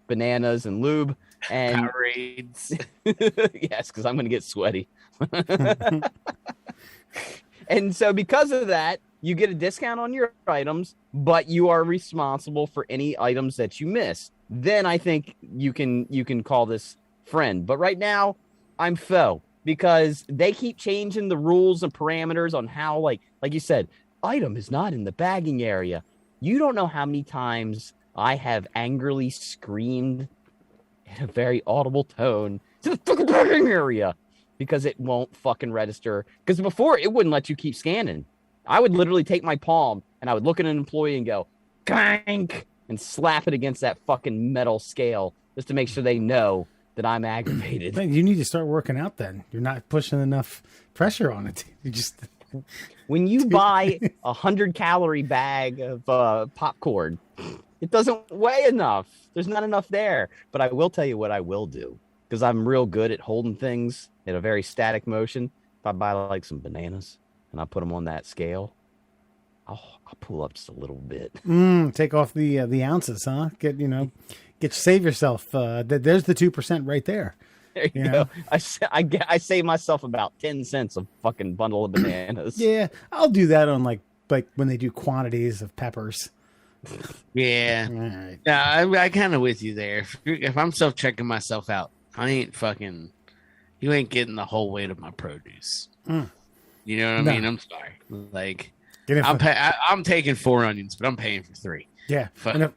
bananas and lube. And Powerades. Yes, because I'm going to get sweaty. And so because of that, you get a discount on your items, but you are responsible for any items that you miss. Then I think you can call this friend. But right now, I'm foe, because they keep changing the rules and parameters on how, like you said, item is not in the bagging area. You don't know how many times I have angrily screamed in a very audible tone to the fucking bagging area because it won't fucking register. Because before, it wouldn't let you keep scanning. I would literally take my palm and I would look at an employee and go, clank, and slap it against that fucking metal scale just to make sure they know that I'm aggravated. You need to start working out then. You're not pushing enough pressure on it. You just... When you buy 100-calorie bag of popcorn, it doesn't weigh enough. There's not enough there. But I will tell you what I will do, because I'm real good at holding things in a very static motion. If I buy like some bananas and I put them on that scale, I'll pull up just a little bit. Take off the ounces, huh? Save yourself. There's the 2% right there. There you go. I save myself about 10 cents a fucking bundle of bananas. Yeah, I'll do that on like when they do quantities of peppers. Yeah. Right. Yeah, I kind of with you there. If I'm self-checking myself out, you ain't getting the whole weight of my produce. You know what I mean? I'm sorry. Like, I'm taking 4 onions, but I'm paying for 3. Yeah. Fuck. And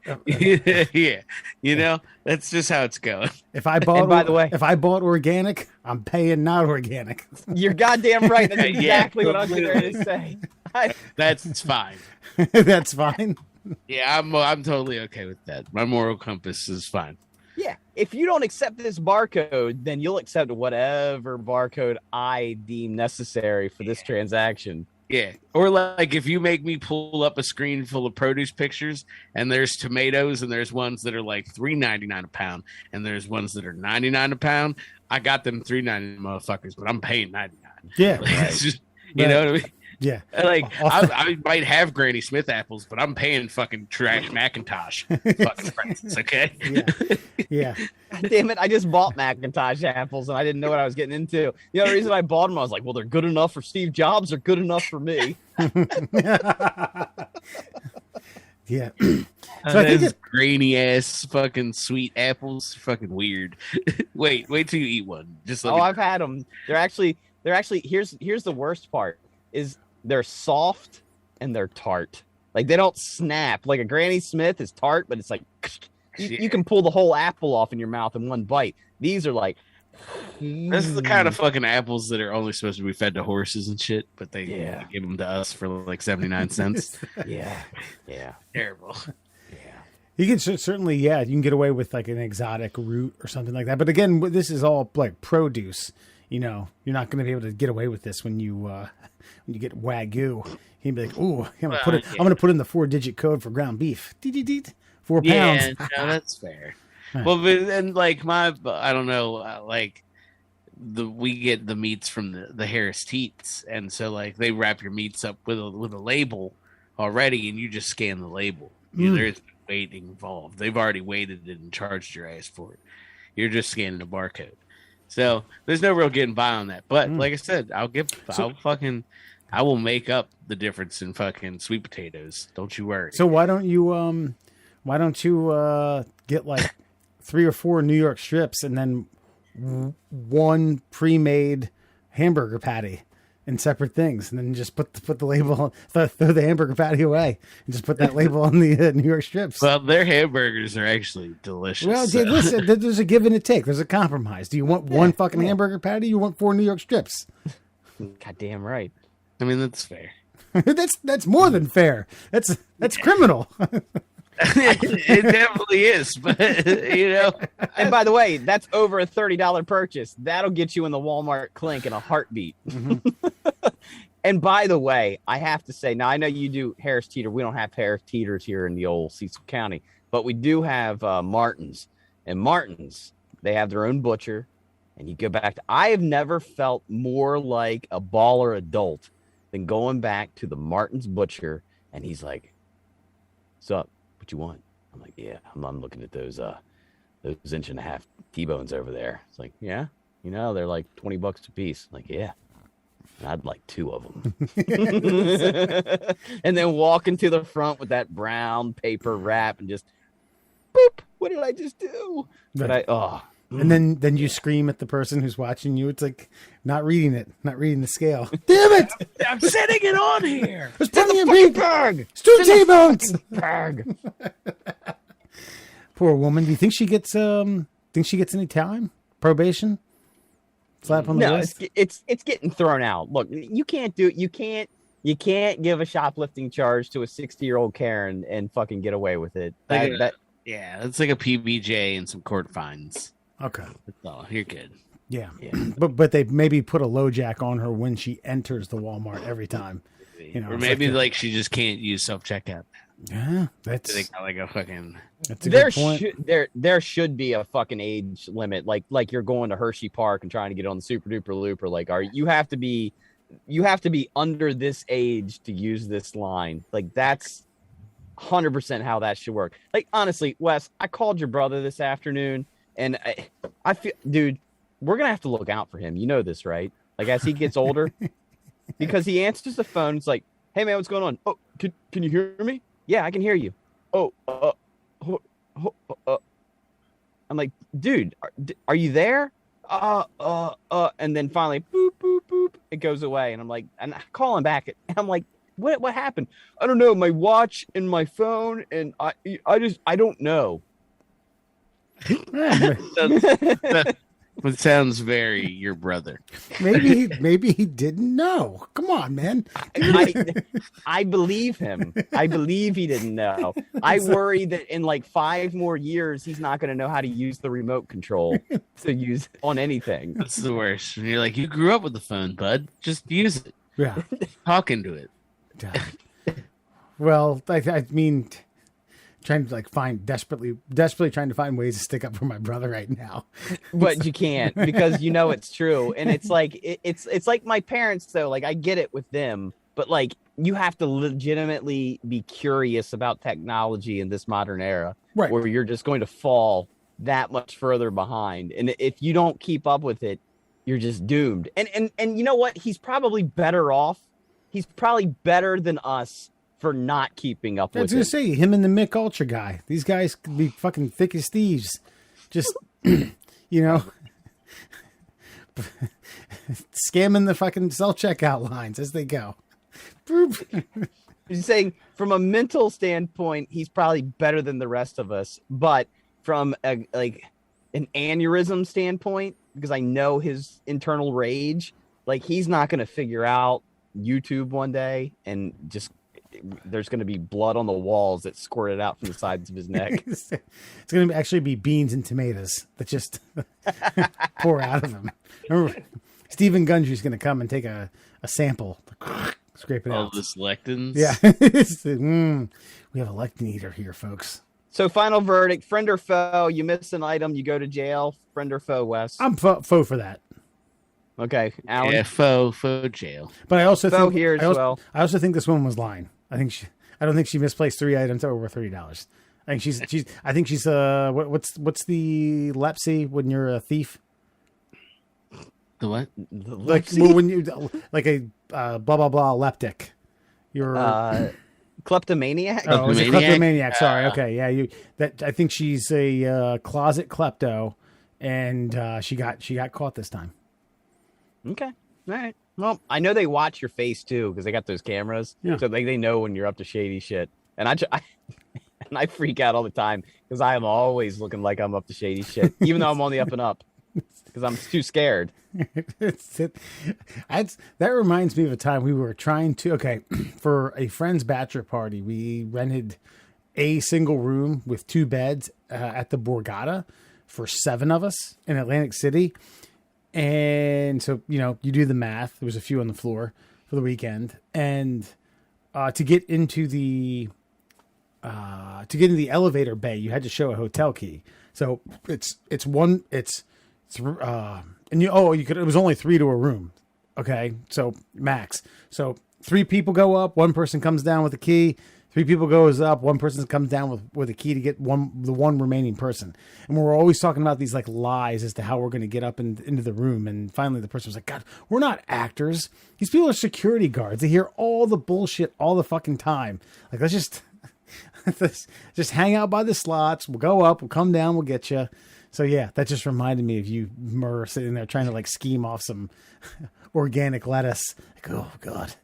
Yeah, you know, that's just how it's going. if I bought, And by the way- if I bought organic, I'm paying not organic. You're goddamn right. That's Yeah, exactly what I was getting ready to say. That's fine. That's fine. Yeah, I'm totally okay with that. My moral compass is fine. Yeah, if you don't accept this barcode, then you'll accept whatever barcode I deem necessary for this transaction. Yeah. Or like if you make me pull up a screen full of produce pictures and there's tomatoes and there's ones that are like $3.99 a pound and there's ones that are $99 a pound, I got them $3.99 motherfuckers, but I'm paying $99. Yeah. Like, it's just, you know what I mean? Yeah. Like I might have Granny Smith apples, but I'm paying fucking trash Macintosh fucking prices, okay? Yeah. Yeah. God damn it, I just bought Macintosh apples and I didn't know what I was getting into. The only reason I bought them, I was like, well, they're good enough for Steve Jobs or good enough for me. Yeah. So I think grainy ass fucking sweet apples, fucking weird. wait till you eat one. Just let me... I've had them. They're actually here's the worst part is they're soft and they're tart. Like they don't snap. Like a Granny Smith is tart, but it's like you can pull the whole apple off in your mouth in one bite. These are like this is the kind of fucking apples that are only supposed to be fed to horses and shit, but they give them to us for like 79 cents. yeah. Terrible. You can certainly, you can get away with like an exotic root or something like that. But again, this is all like produce. You know, you're not going to be able to get away with this when you get Wagyu. You'd be like, "Ooh, I'm gonna put in the 4-digit code for ground beef. 4 pounds." Yeah, no, that's fair. Well, but then like I don't know, like we get the meats from the Harris Teats, and so like they wrap your meats up with a label already, and you just scan the label. There's waiting involved. They've already weighted it and charged your ass for it. You're just scanning a barcode. So there's no real getting by on that. But like I said, I will make up the difference in fucking sweet potatoes. Don't you worry. So why don't you get like 3 or 4 New York strips and then one pre-made hamburger patty in separate things, and then just put the label, throw the hamburger patty away, and just put that label on the New York strips. Well, their hamburgers are actually delicious. Well, listen, there's a give and a take. There's a compromise. Do you want one fucking hamburger patty? You want 4 New York strips? Goddamn right. I mean, that's fair. that's more than fair. That's criminal. It definitely is, but you know. And by the way, that's over a $30 purchase. That'll get you in the Walmart clink in a heartbeat. Mm-hmm. And by the way, I have to say, now I know you do Harris Teeter. We don't have Harris Teeters here in the old Cecil County, but we do have Martin's. And Martin's, they have their own butcher. And you go back to, I have never felt more like a baller adult than going back to the Martin's butcher. And he's like, "What's up? What you want?" I'm like, "Yeah, I'm looking at those 1.5-inch T-bones over there." It's like, "Yeah, you know, they're like $20 a piece." I'm like, "Yeah, and I'd like 2 of them." And then walk into the front with that brown paper wrap and just, boop. What did I just do? Right. But and then you scream at the person who's watching you. It's like not reading the scale. Damn it! I'm setting it on here. There's plenty of beef. bag. It's 2 T-bones. Bag. Poor woman. Do you think she gets any time? Probation? Slap on the No, wrist? it's getting thrown out. Look, you can't give a shoplifting charge to a 60-year-old Karen and fucking get away with it. Yeah, it's like a PBJ and some court fines. Okay. That's all. You're good. Yeah. But they maybe put a low jack on her when she enters the Walmart every time. You know, or maybe like she just can't use self-checkout. Yeah, that's They got like a fucking. That's a good point. There should be a fucking age limit, like you're going to Hershey Park and trying to get on the Super Duper Looper. Like, you have to be under this age to use this line. Like, that's 100% how that should work. Like, honestly, Wes, I called your brother this afternoon, and I feel, dude, we're gonna have to look out for him. You know this, right? Like, as he gets older, because he answers the phone. It's like, "Hey man, what's going on? Oh, can you hear me? Yeah, I can hear you. Oh, I'm like, dude, are you there? And then finally, boop, boop, boop, it goes away. And I'm like, and I call him back. And I'm like, What happened? I don't know. My watch and my phone, and I don't know. That sounds very your brother. Maybe he didn't know. Come on, man. I believe him. I believe he didn't know. I worry that in like 5 more years, he's not going to know how to use the remote control to use on anything. That's the worst. And you're like, you grew up with the phone, bud. Just use it. Yeah. Talk into it. Well, I mean, trying to desperately trying to find ways to stick up for my brother right now. But you can't, because you know it's true. And it's like it's like my parents, though. Like, I get it with them, but like, you have to legitimately be curious about technology in this modern era, right? Where you're just going to fall that much further behind. And if you don't keep up with it, you're just doomed. And you know what? He's probably better off. He's probably better than us for not keeping up with it. I was going to say, him and the Mick Ultra guy. These guys could be fucking thick as thieves. Just, you know, scamming the fucking self-checkout lines as they go. He's saying, from a mental standpoint, he's probably better than the rest of us. But from an aneurysm standpoint, because I know his internal rage, like, he's not going to figure out YouTube one day and just there's going to be blood on the walls that squirted out from the sides of his neck. It's going to actually be beans and tomatoes that just pour out of him. Remember, Stephen Gundry's going to come and take a sample, scrape it out. All the lectins. Yeah. We have a lectin eater here, folks. So, final verdict, friend or foe? You miss an item, you go to jail. Friend or foe, Wes? I'm foe for that. Okay, Alan. Yeah, foe jail. But I also foe think here as well. I also think this woman was lying. I don't think she misplaced 3 items over $30. I think she's what's the lepsy when you're a thief? The what? Like when you like a blah blah blah leptic. You're kleptomaniac. Oh, it's a kleptomaniac. Sorry. Okay. Yeah. I think she's a closet klepto, and she got caught this time. Okay. All right. Well, I know they watch your face too, because they got those cameras, so they know when you're up to shady shit. And I freak out all the time because I am always looking like I'm up to shady shit, even though I'm on the up and up, because I'm too scared. That reminds me of a time we were trying to. For a friend's bachelor party, we rented a single room with 2 beds at the Borgata for 7 of us in Atlantic City. And so, you do the math. There was a few on the floor for the weekend, and to get into the elevator bay, you had to show a hotel key. So it was only 3 to a room. Okay, so max. So 3 people go up, 1 person comes down with the key. 3 people goes up, 1 person comes down with a key to get the one remaining person. And we're always talking about these like lies as to how we're going to get up into the room. And finally the person was like, God, we're not actors. These people are security guards. They hear all the bullshit all the fucking time. Like, let's just hang out by the slots. We'll go up, we'll come down, we'll get you. So yeah, that just reminded me of you, Murr, sitting there trying to like scheme off some organic lettuce. Like, oh God.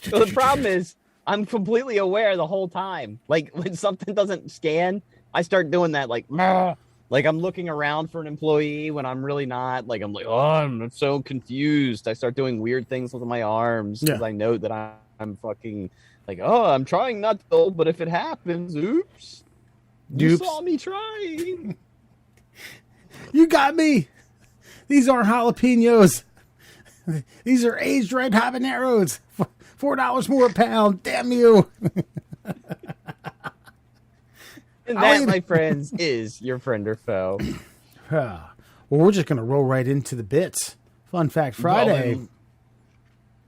So the problem is, I'm completely aware the whole time. Like, when something doesn't scan, I start doing that, like I'm looking around for an employee when I'm really not. Like, I'm like, oh, I'm so confused. I start doing weird things with my arms because I know that I'm fucking like, oh, I'm trying not to, but if it happens, oops. You saw me trying. You got me. These aren't jalapenos. These are aged red habaneros. $4 more a pound. Damn you. And that, my friends, is your friend or foe. Well, we're just going to roll right into the bits. Fun Fact Friday. Well,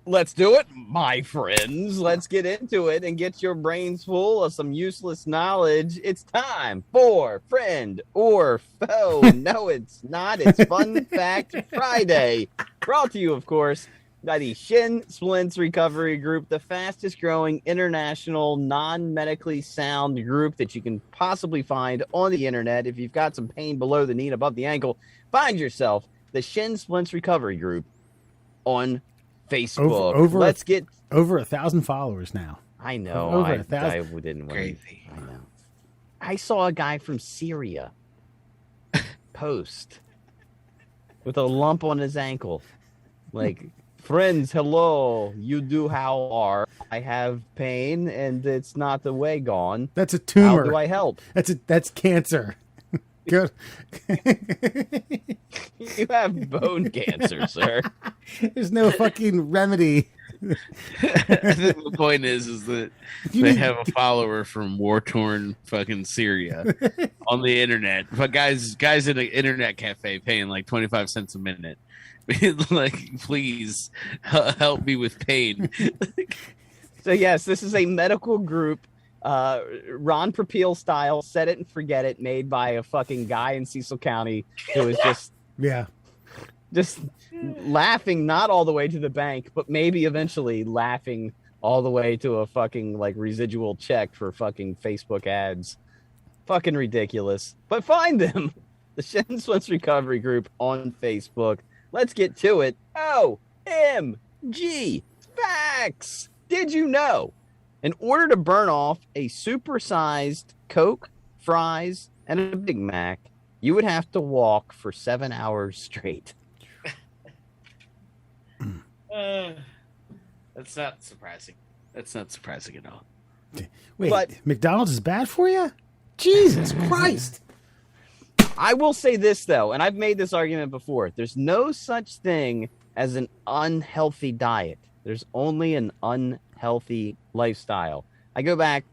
let's do it, my friends. Let's get into it and get your brains full of some useless knowledge. It's time for Friend or Foe. No, it's not. It's Fun Fact Friday. Brought to you, of course, by the Shin Splints Recovery Group, the fastest growing international non-medically sound group that you can possibly find on the internet. If you've got some pain below the knee and above the ankle, find yourself the Shin Splints Recovery Group on Facebook. Over Let's get over 1,000 followers now. I know. Over I 1,000. didn't want Crazy. I know. I saw a guy from Syria post with a lump on his ankle. Like, friends, hello. You do how are. I have pain and it's not the way gone. That's a tumor. How do I help? That's cancer. Good. You have bone cancer, sir. There's no fucking remedy. I think the point is that they have a follower from war-torn fucking Syria on the internet. But guys in an internet cafe paying like 25 cents a minute. Like, please help me with pain. So yes, this is a medical group, Ron Popeil style, set it and forget it, made by a fucking guy in Cecil County who is just laughing, not all the way to the bank, but maybe eventually laughing all the way to a fucking like residual check for fucking Facebook ads. Fucking ridiculous. But find them, the Shen Splints Recovery Group on Facebook. Let's get to it. OMG facts. Did you know? In order to burn off a supersized Coke, fries, and a Big Mac, you would have to walk for 7 hours straight. That's not surprising. That's not surprising at all. Wait, But- McDonald's is bad for you? Jesus Christ. I will say this, though, and I've made this argument before. There's no such thing as an unhealthy diet. There's only an unhealthy lifestyle. I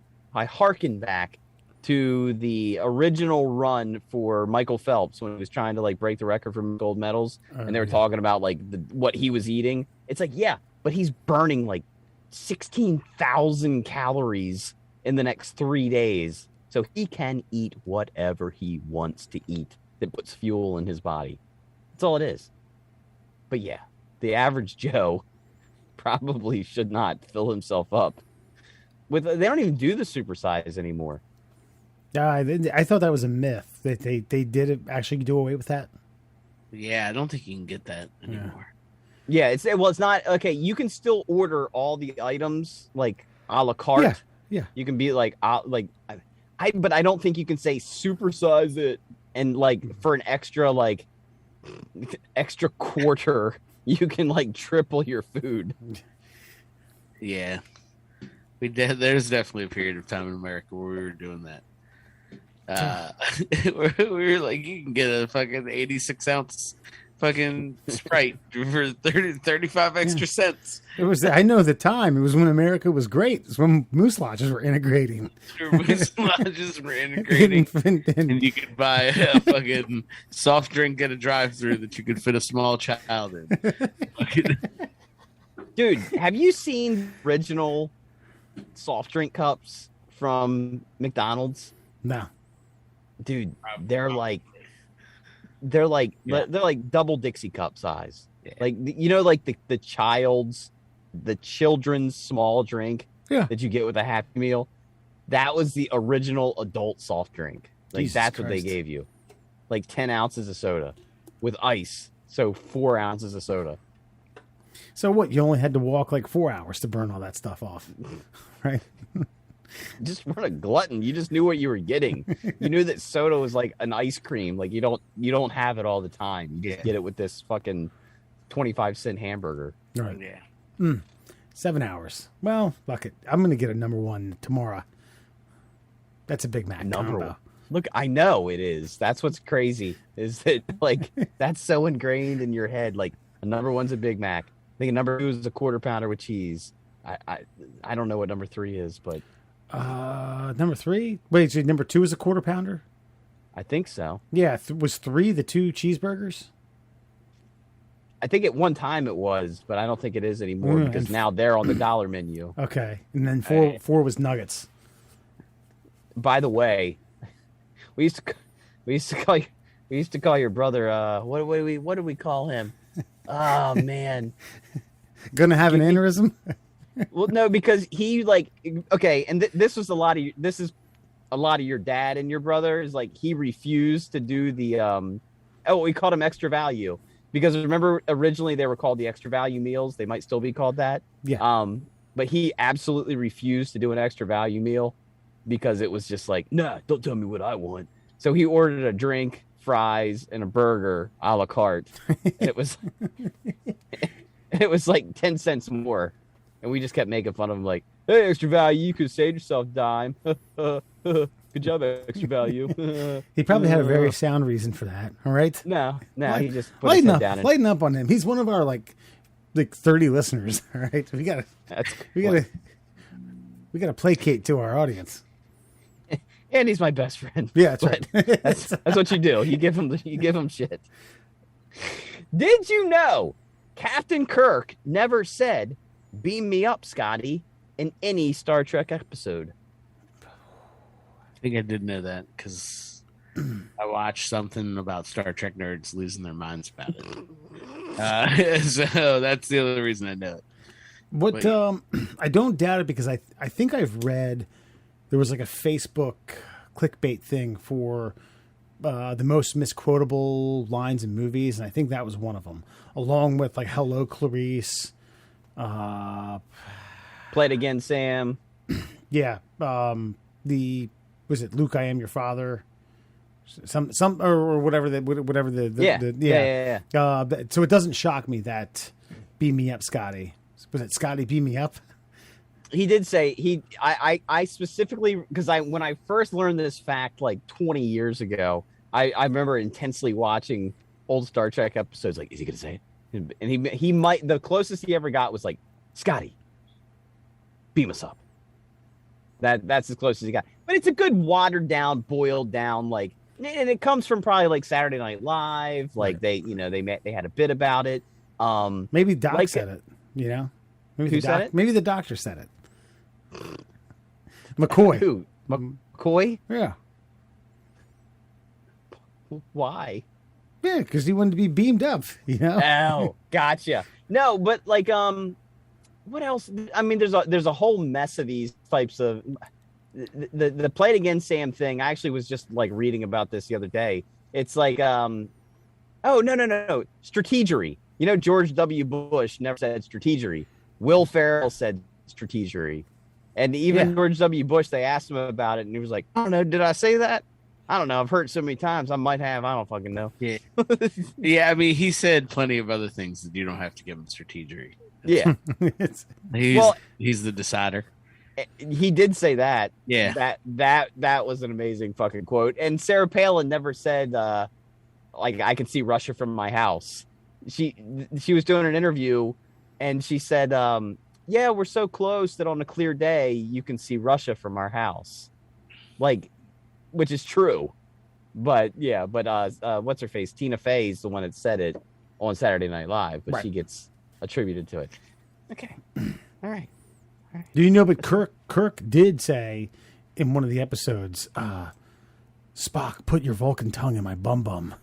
hearken back to the original run for Michael Phelps when he was trying to like break the record for gold medals, and they were talking about like what he was eating. It's like, yeah, but he's burning like 16,000 calories in the next 3 days, so he can eat whatever he wants to eat that puts fuel in his body. That's all it is. But yeah, the average Joe probably should not fill himself up with. They don't even do the supersize anymore. I thought that was a myth that they did actually do away with that. Yeah, I don't think you can get that anymore. Yeah, it's not okay. You can still order all the items like a la carte. Yeah. You can be like, but I don't think you can say supersize it and like for an extra quarter, you can like triple your food. Yeah, there's definitely a period of time in America where we were doing that. We were like, you can get a fucking 86 ounce fucking Sprite for 35 extra cents. It was. I know the time. It was when America was great. It was when Moose Lodges were integrating. Moose Lodges were integrating, and you could buy a fucking soft drink at a drive-thru that you could fit a small child in. Dude, have you seen original soft drink cups from McDonald's? No. Dude, they're like double Dixie cup size. Yeah. Like like the children's small drink that you get with a Happy Meal. That was the original adult soft drink. Like Jesus that's what they Christ. gave you. Like 10 ounces of soda with ice. So 4 ounces of soda. So what? You only had to walk like 4 hours to burn all that stuff off, right? Just weren't a glutton. You just knew what you were getting. You knew that soda was like an ice cream. Like you don't have it all the time. You just get it with this fucking 25-cent hamburger. Right. Yeah. 7 hours. Well, fuck it. I'm gonna get a number one tomorrow. That's a Big Mac Number combo. one. Look, I know it is. That's what's crazy. Is that like that's so ingrained in your head? Like a number one's a Big Mac. I think a number two is a quarter pounder with cheese. I don't know what number three is, but Number three. Wait, so number two is a quarter pounder? I think so. Yeah, was three the 2 cheeseburgers? I think at one time it was, but I don't think it is anymore because now they're on the dollar menu. Okay, and then four was nuggets. By the way, we used to call your brother. What do we call him? Oh man, Gonna have an aneurysm? well no, because he like and this is a lot of your dad and your brother is like he refused to do the we called him extra value. because remember originally they were called the extra value meals. They might still be called that. Yeah. But he absolutely refused to do an extra value meal because it was just like, nah, don't tell me what I want. So he ordered a drink, fries, and a burger a la carte. And it was like 10 cents more. And we just kept making fun of him like, hey, extra value, you could save yourself dime. Good job, extra value. He probably had a very sound reason for that. All right. No, he just put his head down. Lighten up on him. He's one of our like 30 listeners. All right. We gotta placate to our audience. And he's my best friend. Yeah, that's right. that's what you do. You give him shit. Did you know Captain Kirk never said, "Beam me up, Scotty," in any Star Trek episode? I think I did know that because I watched something about Star Trek nerds losing their minds about it. So that's the other reason I know it. What I don't doubt it because I think I've read there was like a Facebook clickbait thing for the most misquotable lines in movies, and I think that was one of them, along with like "Hello, Clarice." Play it again, Sam. Yeah. Was it Luke? I am your father. Some or whatever the yeah. So it doesn't shock me that "Beam me up, Scotty." Was it Scotty? Beam me up. He did say I specifically because when I first learned this fact like 20 years ago, I remember intensely watching old Star Trek episodes. Like, is he going to say it? And he might. The closest he ever got was like, "Scotty, beam us up." That's as close as he got. But it's a good watered down, boiled down, like, and it comes from probably like Saturday Night Live. Like they had a bit about it. Maybe Doc said it. You know, who said it? Maybe the doctor said it. McCoy. Who? McCoy? Yeah. Why? Yeah, because he wanted to be beamed up. You know. Oh, gotcha. No, but like what else? I mean, there's a whole mess of these types of the play it again, Sam thing. I actually was just like reading about this the other day. It's like oh no strategery. You know, George W. Bush never said strategery. Will Ferrell said strategery. And even George W. Bush, they asked him about it, and he was like, I don't know, did I say that? I don't know. I've heard it so many times. I might have. I don't fucking know. Yeah. Yeah, I mean, he said plenty of other things that you don't have to give him strategery. Yeah. He's the decider. He did say that. Yeah. That was an amazing fucking quote. And Sarah Palin never said, like, I can see Russia from my house. She was doing an interview, and she said, yeah, we're so close that on a clear day you can see Russia from our house, like, which is true. But what's her face? Tina Fey's the one that said it on Saturday Night Live, but She gets attributed to it. Okay, all right. Do you know? But Kirk did say in one of the episodes, "Spock, put your Vulcan tongue in my bum bum."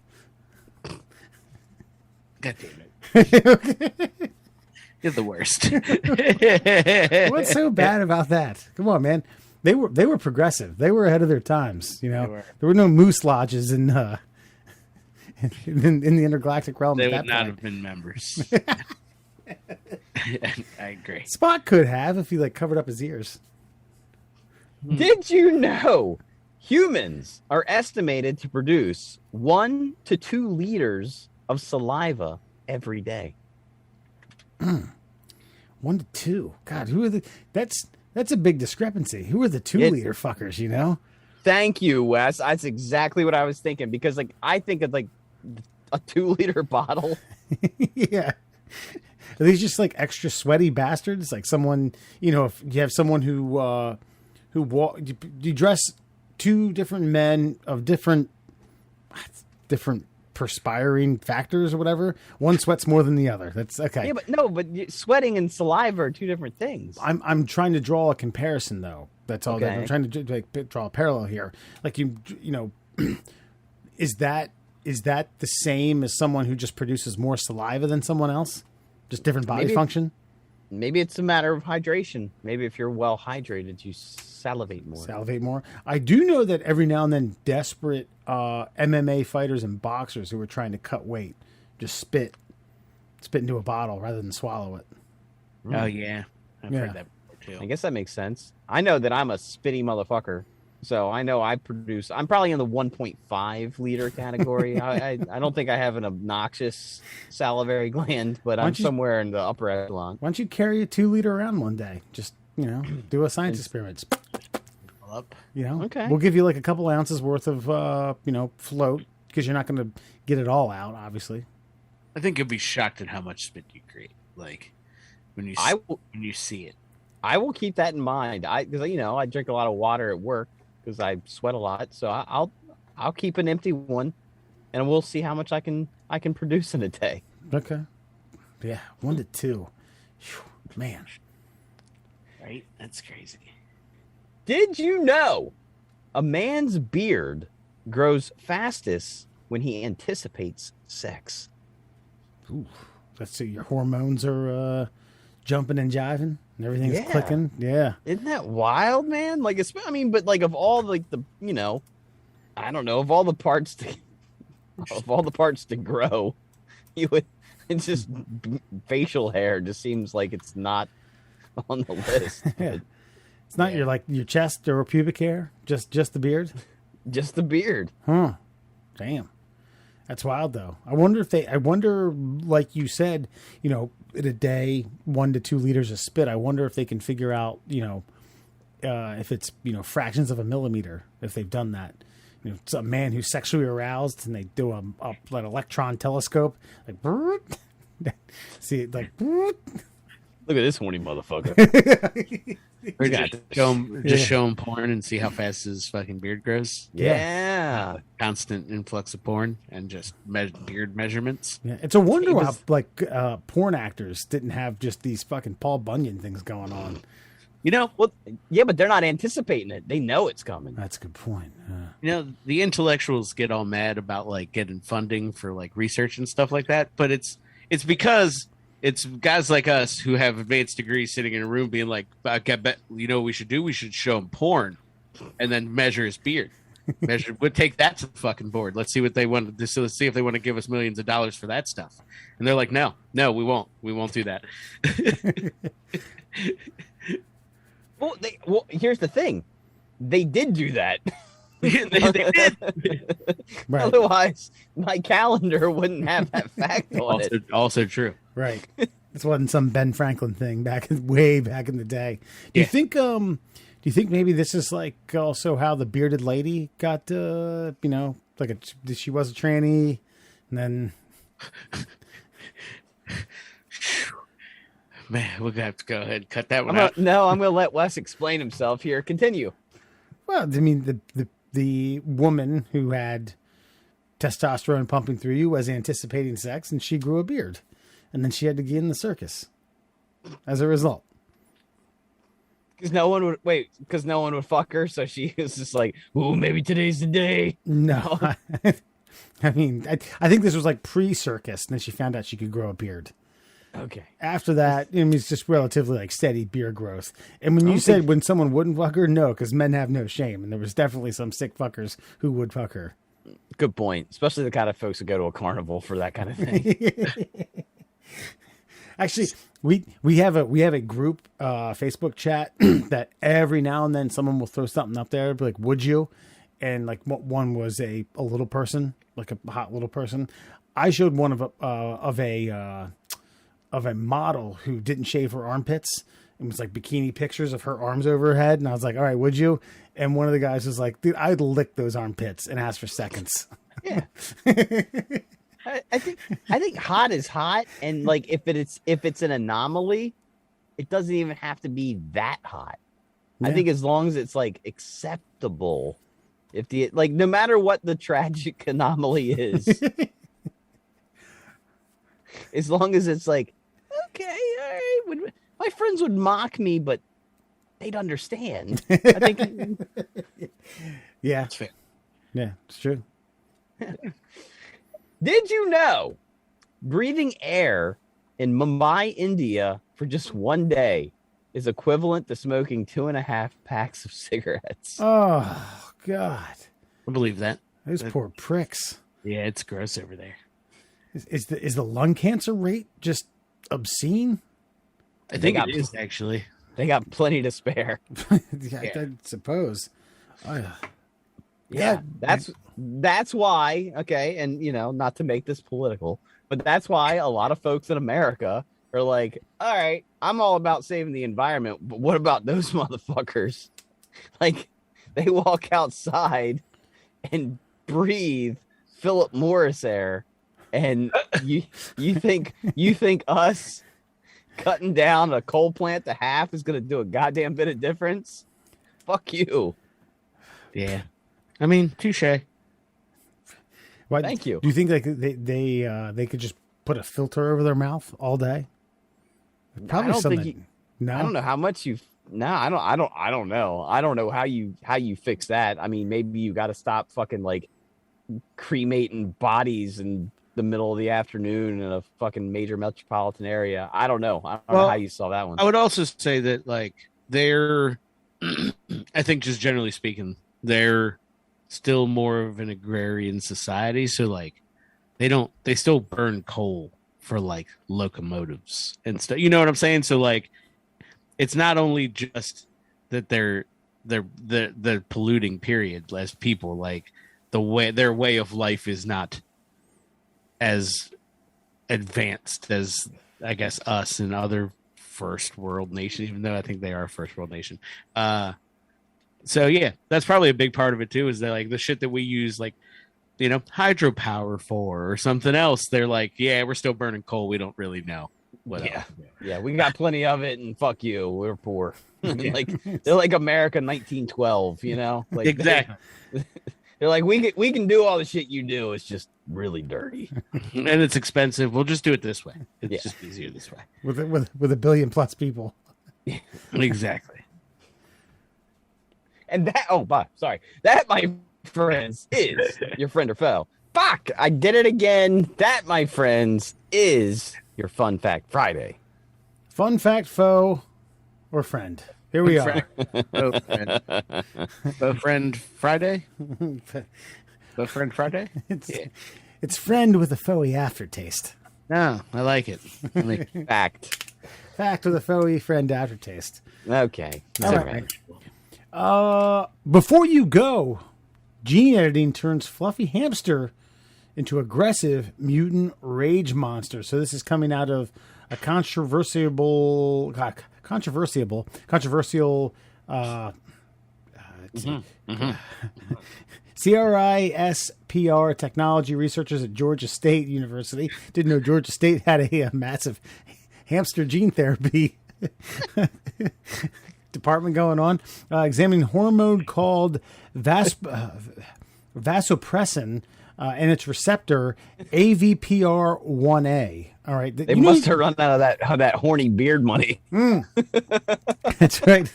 God damn it. You're the worst. What's so bad about that? Come on, man. They were progressive. They were ahead of their times. You know, there were no moose lodges in the intergalactic realm. They would not have been members. I agree. Spock could have if he like covered up his ears. Did you know humans are estimated to produce 1 to 2 liters of saliva every day? 1 to 2. God, who are the? That's a big discrepancy. Who are the 2-liter fuckers? You know. Thank you, Wes. That's exactly what I was thinking, because like I think of like a 2-liter bottle. Yeah. Are these just like extra sweaty bastards? Like someone, you know, if you have someone who you dress 2 different men of different perspiring factors or whatever. One sweats more than the other. That's okay. Yeah, but sweating and saliva are 2 different things. I'm trying to draw a comparison though. That's all. Okay. I'm trying to draw a parallel here. Like you know, is that the same as someone who just produces more saliva than someone else? Just different body function? Maybe it's a matter of hydration. Maybe if you're well hydrated, you salivate more. I do know that every now and then desperate MMA fighters and boxers who are trying to cut weight just spit into a bottle rather than swallow it. Oh yeah, I've Yeah. heard that before I too. guess that makes sense. I know that I'm a spitty motherfucker, so I know I'm probably in the 1.5 liter category. I don't think I have an obnoxious salivary gland, but Why I'm don't you- somewhere in the upper echelon. Why don't you carry a 2-liter around one day? Just, do a science It's- experiment. Up. Okay. We'll give you like a couple ounces worth of, float because you're not going to get it all out, obviously. I think you'll be shocked at how much spit you create. Like when you when you see it. I will keep that in mind. Because I drink a lot of water at work because I sweat a lot. So I'll keep an empty one, and we'll see how much I can produce in a day. Okay. Yeah, 1 to 2. Whew, man. Right? That's crazy. Did you know a man's beard grows fastest when he anticipates sex? Ooh, let's see. Your hormones are jumping and jiving, and everything's Yeah. clicking. Yeah. Isn't that wild, man? Like, but like of all like the I don't know, of all the parts to grow, you would. It's just facial hair. Just seems like it's not on the list. Yeah. It's not your chest or pubic hair, just the beard. Just the beard. Huh. Damn. That's wild though. I wonder, like you said, in a day, 1 to 2 liters of spit. I wonder if they can figure out, if it's, fractions of a millimeter, if they've done that. It's a man who's sexually aroused and they do an electron telescope, like, see it like, Look at this horny motherfucker. Or just show him porn and see how fast his fucking beard grows. Yeah. Constant influx of porn and just beard measurements. yeah. It's a wonder He how was- porn actors didn't have just these fucking Paul Bunyan things going on. Well, yeah, but they're not anticipating it. They know it's coming. That's a good point. The intellectuals get all mad about like getting funding for like research and stuff like that, but it's because it's guys like us who have advanced degrees sitting in a room being like, I bet what we should do? We should show him porn and then measure his beard. We'll take that to the fucking board. Let's see what they want to do. So let's see if they want to give us millions of dollars for that stuff. And they're like, no, we won't. We won't do that. Well, here's the thing. They did do that. they did. Right. Otherwise, my calendar wouldn't have that fact on it. Also true. Right. This wasn't some Ben Franklin thing way back in the day. Do you think maybe this is like also how the bearded lady got she was a tranny and then Man, we're gonna have to go ahead and cut that one I'm out. going to let Wes explain himself here. Continue. well, I mean the woman who had testosterone pumping through you was anticipating sex and she grew a beard. And then she had to get in the circus as a result. Because no one would fuck her, so she was just like, "Ooh, maybe today's the day." No. I mean, I think this was like pre-circus, and then she found out she could grow a beard. Okay. After that, it's just relatively like steady beard growth. And when you said when someone wouldn't fuck her, no, because men have no shame, and there was definitely some sick fuckers who would fuck her. Good point. Especially the kind of folks who go to a carnival for that kind of thing. Actually, we have a group Facebook chat that every now and then someone will throw something up there, be like, "Would you?" And like one was a little person, like a hot little person. I showed one of a model who didn't shave her armpits. It was like bikini pictures of her arms over her head, and I was like, "All right, would you?" And one of the guys was like, "Dude, I'd lick those armpits and ask for seconds." Yeah. I think hot is hot, and like if it's an anomaly, it doesn't even have to be that hot. Yeah. I think as long as it's like acceptable, no matter what the tragic anomaly is, as long as it's like, okay, all right, my friends would mock me, but they'd understand. I think. Yeah, That's fair. yeah, it's true. Did you know breathing air in Mumbai, India for just one day is equivalent to smoking 2.5 packs of cigarettes? Oh God, I believe that. those poor pricks. Yeah, it's gross over there. Is the lung cancer rate just obscene? I think it is, actually. They got plenty to spare. I suppose. Yeah, that's why. Okay, and not to make this political, but that's why a lot of folks in America are like, all right, I'm all about saving the environment, but what about those motherfuckers? Like, they walk outside and breathe Philip Morris air, and you think us cutting down a coal plant to half is going to do a goddamn bit of difference? Fuck you. Yeah. I mean, touche. Thank you. Do you think like they could just put a filter over their mouth all day? Probably I don't something. think No, I don't know how much you've. No, I don't know. I don't know how you fix that. I mean, maybe you got to stop fucking like cremating bodies in the middle of the afternoon in a fucking major metropolitan area. I don't know. I don't know how you saw that one. I would also say that like they're, I think just generally speaking, they're still more of an agrarian society. So like they still burn coal for like locomotives and stuff. You know what I'm saying? So like, it's not only just that they're polluting, period, as people. Like their way of life is not as advanced as I guess us and other first world nations, even though I think they are a first world nation. So yeah, that's probably a big part of it too, is that like the shit that we use like, hydropower for or something else, they're like, yeah, we're still burning coal. We don't really know. Yeah, we got plenty of it, and fuck you, we're poor. Like they're like America 1912, like exactly. They're like, we can do all the shit you do. It's just really dirty and it's expensive. We'll just do it this way. It's just easier this way with 1 billion plus people. Exactly. And that, my friends, is your friend or foe. Fuck, I did it again. That, my friends, is your Fun Fact Friday. Fun fact, foe, or friend. Here we are. Foe friend Friday? Foe friend Friday? It's friend with a foey aftertaste. No, I like it. Fact. Fact with a foey friend aftertaste. Okay. All right. Before you go, gene editing turns fluffy hamster into aggressive mutant rage monster. So this is coming out of a controversial CRISPR technology researchers at Georgia State University. Didn't know Georgia State had a massive hamster gene therapy department going on, examining hormone called vasopressin and its receptor AVPR1A. All right, they must have run out of that horny beard money. That's right.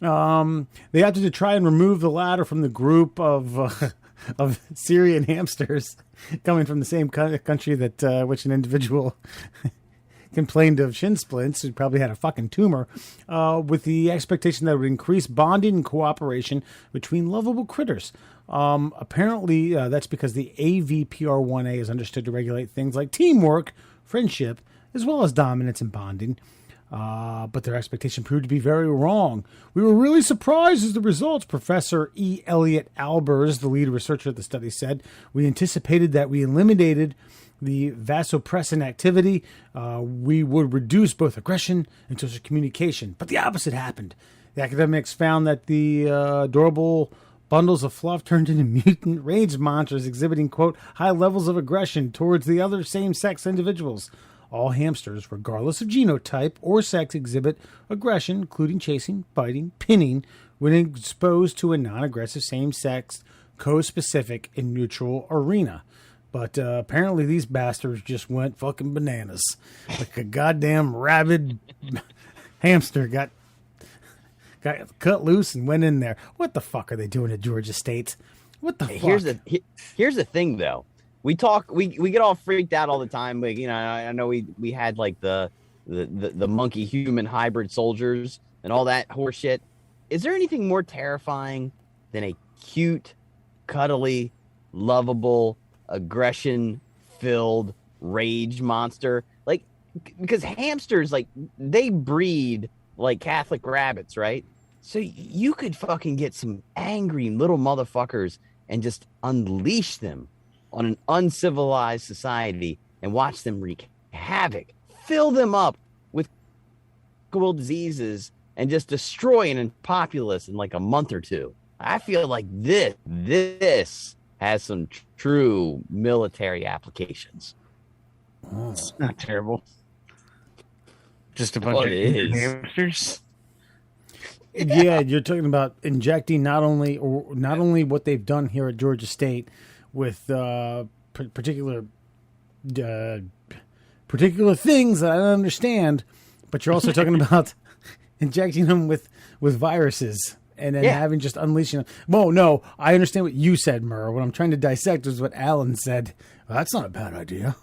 They opted to try and remove the latter from the group of Syrian hamsters coming from the same country that which an individual complained of shin splints, who probably had a fucking tumor, with the expectation that it would increase bonding and cooperation between lovable critters. Apparently, that's because the AVPR1A is understood to regulate things like teamwork, friendship, as well as dominance and bonding. But their expectation proved to be very wrong. We were really surprised as the results, Professor E. Elliott Albers, the lead researcher of the study, said. We anticipated that we eliminated the vasopressin activity, we would reduce both aggression and social communication. But the opposite happened. The academics found that the adorable bundles of fluff turned into mutant rage monsters exhibiting, quote, high levels of aggression towards the other same-sex individuals. All hamsters, regardless of genotype or sex, exhibit aggression, including chasing, biting, pinning, when exposed to a non-aggressive same-sex, co-specific, and neutral arena. But apparently these bastards just went fucking bananas. Like a goddamn rabid hamster got cut loose and went in there. What the fuck are they doing at Georgia State? What the fuck? Here's the thing, though. We get all freaked out all the time. Like, I know we had like the monkey human hybrid soldiers and all that horse shit. Is there anything more terrifying than a cute, cuddly, lovable, aggression filled rage monster. Like, because hamsters, like, they breed like Catholic rabbits, right? So you could fucking get some angry little motherfuckers and just unleash them on an uncivilized society and watch them wreak havoc, fill them up with diseases, and just destroy an populace in like a month or two. I feel like this has some true military applications. Oh. It's not terrible. Just a bunch of hamsters. Yeah, you're talking about injecting not only what they've done here at Georgia State with particular things that I don't understand, but you're also talking about injecting them with viruses and then having just unleashing them. Well, no, I understand what you said, Murr. What I'm trying to dissect is what Alan said. Well, that's not a bad idea.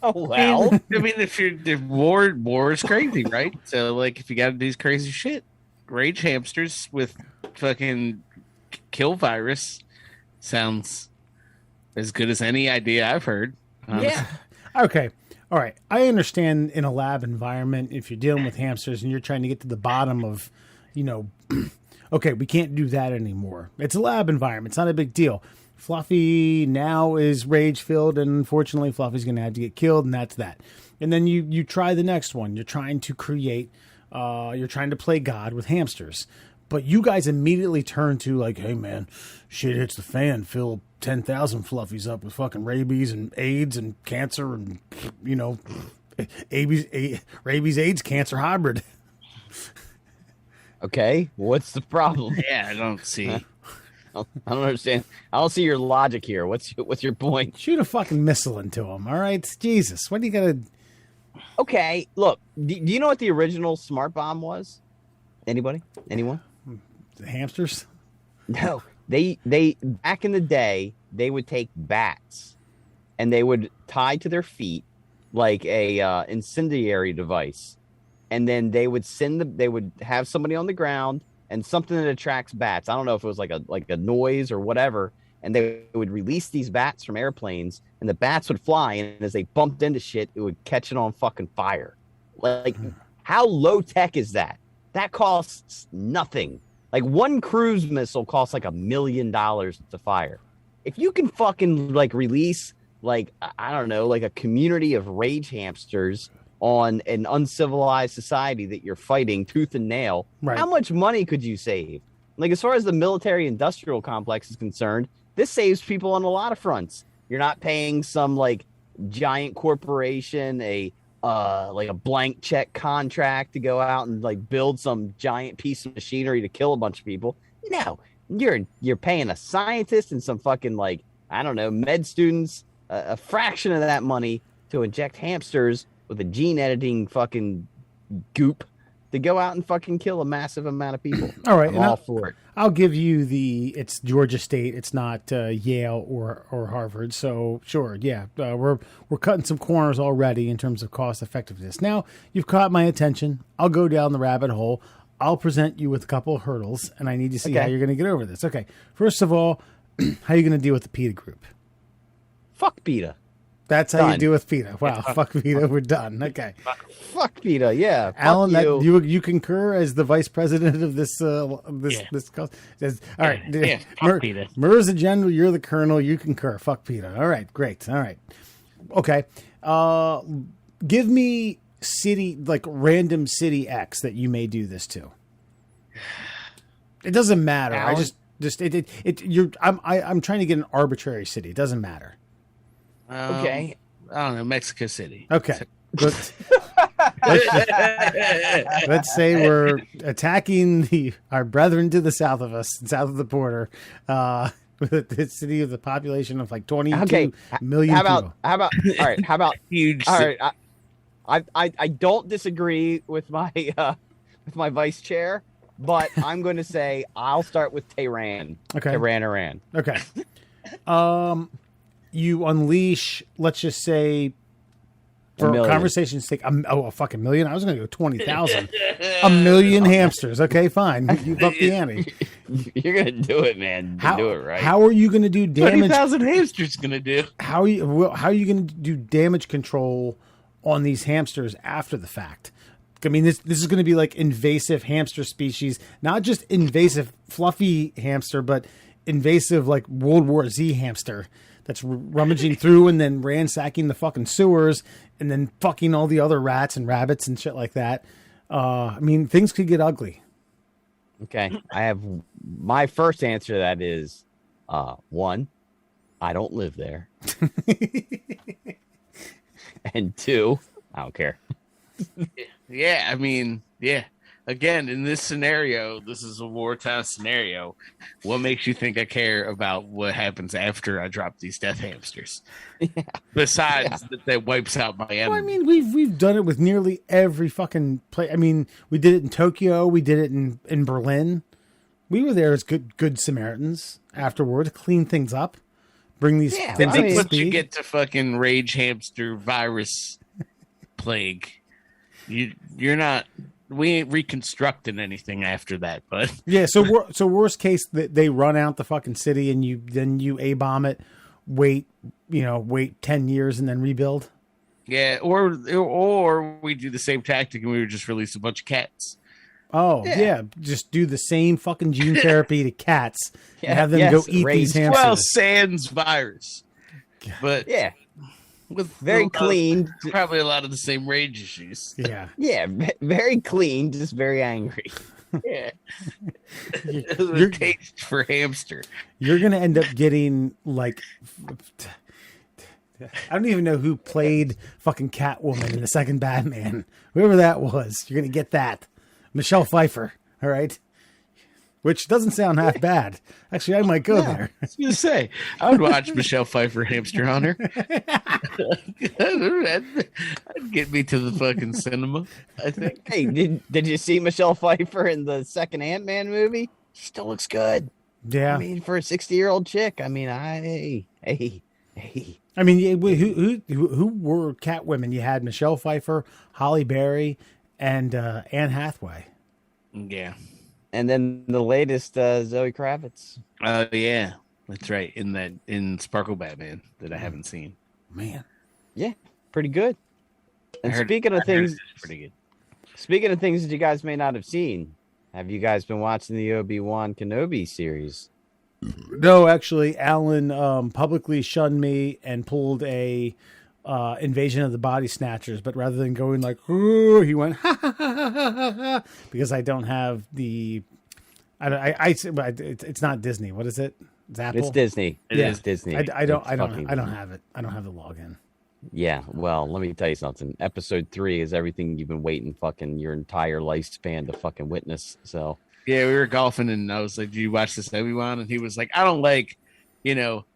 Well, I mean, if war is crazy, right? So, like, if you got to do crazy shit, rage hamsters with fucking kill virus sounds as good as any idea I've heard. Yeah. Okay. All right. I understand in a lab environment, if you're dealing with hamsters and you're trying to get to the bottom of, okay, we can't do that anymore. It's a lab environment. It's not a big deal. Fluffy now is rage filled, and unfortunately, Fluffy's going to have to get killed, and that's that. And then you try the next one. You're trying to create, you're trying to play God with hamsters. But you guys immediately turn to like, hey man, shit hits the fan. Fill 10,000 Fluffies up with fucking rabies and AIDS and cancer and rabies, AIDS, cancer hybrid. Okay, what's the problem? Yeah, I don't see. I don't understand. I don't see your logic here. What's your point? Shoot a fucking missile into them. All right, Jesus. What do you gotta? Okay, look. Do you know what the original smart bomb was? Anybody? Anyone? The hamsters? No. They back in the day, they would take bats and they would tie to their feet like a incendiary device, and then they would they would have somebody on the ground and something that attracts bats. I don't know if it was like a noise or whatever, and they would release these bats from airplanes, and the bats would fly, and as they bumped into shit, it would catch it on fucking fire. Like, how low tech is that? That costs nothing. Like, one cruise missile costs like $1 million to fire. If you can fucking like release like, I don't know, like a community of rage hamsters on an uncivilized society that you're fighting tooth and nail, right, how much money could you save? Like, as far as the military industrial complex is concerned, this saves people on a lot of fronts. You're not paying some like giant corporation like a blank check contract to go out and like build some giant piece of machinery to kill a bunch of people. No, you're paying a scientist and some fucking like, I don't know, med students a fraction of that money to inject hamsters with a gene editing fucking goop to go out and fucking kill a massive amount of people. All right, I'm all for it. I'll give you it's Georgia State. It's not Yale or Harvard. So sure, yeah, we're cutting some corners already in terms of cost effectiveness. Now you've caught my attention. I'll go down the rabbit hole. I'll present you with a couple of hurdles, and I need to see how you're going to get over this. Okay, first of all, how are you going to deal with the PETA group? Fuck PETA. That's how you deal with PETA. Wow, fuck PETA. We're done. Okay. Fuck PETA. Yeah. Alan, you concur as the vice president of this this cause? All right. Yeah, fuck PETA. Murr's the general. You're the colonel. You concur. Fuck PETA. All right. Great. All right. Okay. Give me random city X that you may do this to. It doesn't matter. Alan? I'm trying to get an arbitrary city. It doesn't matter. Okay. I don't know, Mexico City. Okay. Let's say we're attacking our brethren to the south of us, south of the border, with the city of the population of like 22 million people. How about all right, how about Huge. all right, I don't disagree with my vice chair, but I'm going to say I'll start with Tehran. Okay. Tehran, Iran. Okay. You unleash, let's just say, For million. conversation's sake, a fucking million. I was going to go 20,000. A million hamsters. Okay, fine. You up the ante. You're gonna do it, man. Do it right. How are you going to do damage? 20,000 hamsters gonna do. How are you going to do damage control on these hamsters after the fact? I mean, this is going to be like invasive hamster species, not just invasive fluffy hamster, but invasive like World War Z hamster that's rummaging through and then ransacking the fucking sewers and then fucking all the other rats and rabbits and shit like that. I mean, things could get ugly. Okay, I have my first answer to that is, one, I don't live there, and two, I don't care. Yeah, I mean, yeah. Again, in this scenario, this is a wartime scenario. What makes you think I care about what happens after I drop these death hamsters? Yeah. Besides that wipes out my enemy. Well, I mean, we've done it with nearly every fucking place. I mean, we did it in Tokyo. We did it in Berlin. We were there as good Samaritans afterwards, clean things up, bring these things up to once speed. you get to fucking rage hamster virus plague, you're not. We ain't reconstructing anything after that, but yeah. So worst case, they run out the fucking city, and you A-bomb it. Wait 10 years and then rebuild. Yeah, or we do the same tactic and we would just release a bunch of cats. Oh yeah, just do the same fucking gene therapy to cats and have them go eat these hamsters. Well, sans virus, but yeah. With very clean, probably a lot of the same rage issues. Yeah, very clean, just very angry. Yeah, your taste for hamster. You're gonna end up getting like, I don't even know who played fucking Catwoman in the second Batman. Whoever that was, you're gonna get that. Michelle Pfeiffer. All right. Which doesn't sound half bad. Actually, I might go there. I was going to say, I would watch Michelle Pfeiffer Hamster Hunter. That'd get me to the fucking cinema, I think. Hey, did you see Michelle Pfeiffer in the second Ant-Man movie? She still looks good. Yeah. I mean, for a 60-year-old chick, I mean, hey. I mean, who were Catwomen? You had Michelle Pfeiffer, Halle Berry, and Anne Hathaway. Yeah. And then the latest, Zoe Kravitz. Oh yeah, that's right. In Sparkle Batman that I haven't seen. Man, yeah, pretty good. And speaking of things, pretty good. Speaking of things that you guys may not have seen, have you guys been watching the Obi-Wan Kenobi series? No, actually, Alan publicly shunned me and pulled a Invasion of the Body Snatchers, but rather than going like, ooh, he went ha ha ha ha ha ha, because I don't have the, it's not Disney. What is it? It's Apple. It's Disney. It is Disney. I don't have it. I don't have the login. Yeah, well, let me tell you something. Episode 3 is everything you've been waiting fucking your entire lifespan to fucking witness. So yeah, we were golfing and I was like, "Do you watch this Obi-Wan?" And he was like, "I don't like,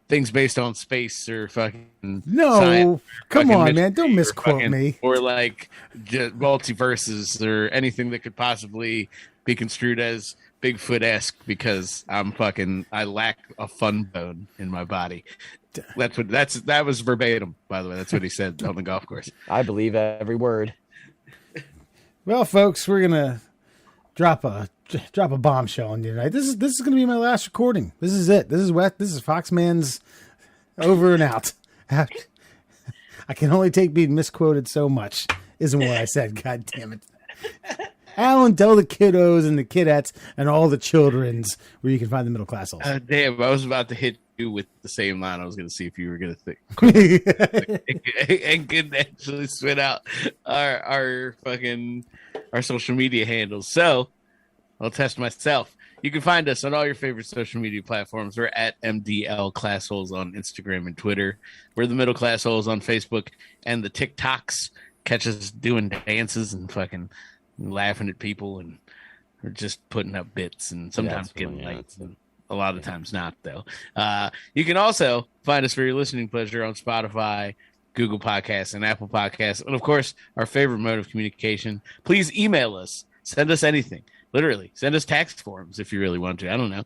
things based on space or fucking no, come on, man, don't misquote me, or like multiverses or anything that could possibly be construed as Bigfoot-esque because I lack a fun bone in my body." That was verbatim, by the way. That's what he said on the golf course. I believe every word. Well, folks, we're gonna drop a bombshell on you tonight. This is gonna be my last recording. This is it. This is Foxman's over and out. I can only take being misquoted so much. Isn't what I said. God damn it. Alan, tell the kiddos and the kidettes and all the childrens where you can find the middle class holes. Damn, I was about to hit you with the same line. I was going to see if you were going to think and could actually spit out our social media handles. So I'll test myself. You can find us on all your favorite social media platforms. We're at MDL Classholes on Instagram and Twitter. We're the Middle Class Holes on Facebook and the TikToks. Catch us doing dances and fucking laughing at people, and we're just putting up bits and sometimes getting likes, and a lot of times not, though. You can also find us for your listening pleasure on Spotify, Google Podcasts, and Apple Podcasts. And, of course, our favorite mode of communication. Please email us. Send us anything. Literally. Send us tax forms if you really want to. I don't know.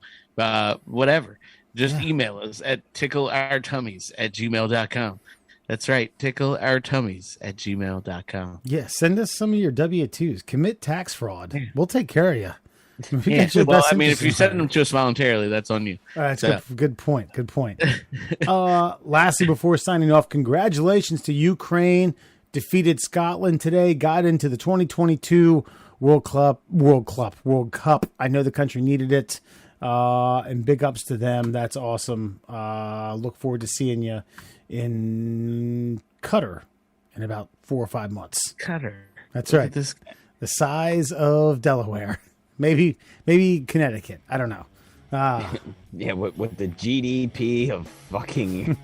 Whatever. Just email us at tickleourtummies@gmail.com. That's right. TickleOurTummies@gmail.com. Yeah, send us some of your W-2s. Commit tax fraud. Yeah. We'll take care of you. Yeah, well, I mean, if you send them to us voluntarily, that's on you. That's good point. Good point. Lastly, before signing off, congratulations to Ukraine. Defeated Scotland today. Got into the 2022 World Cup. I know the country needed it. And big ups to them. That's awesome. Look forward to seeing you in Qatar in about 4 or 5 months. Qatar. That's right. The size of Delaware. Maybe Connecticut. I don't know. Yeah, with the GDP of fucking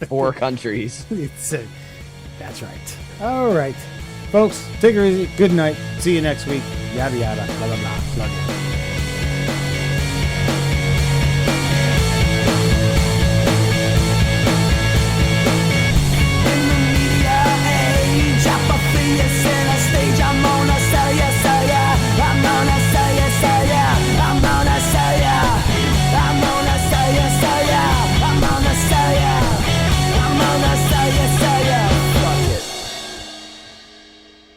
4 countries. That's right. All right. Folks, take it easy. Good night. See you next week. Yada, yada. Blah, blah, blah. Love you.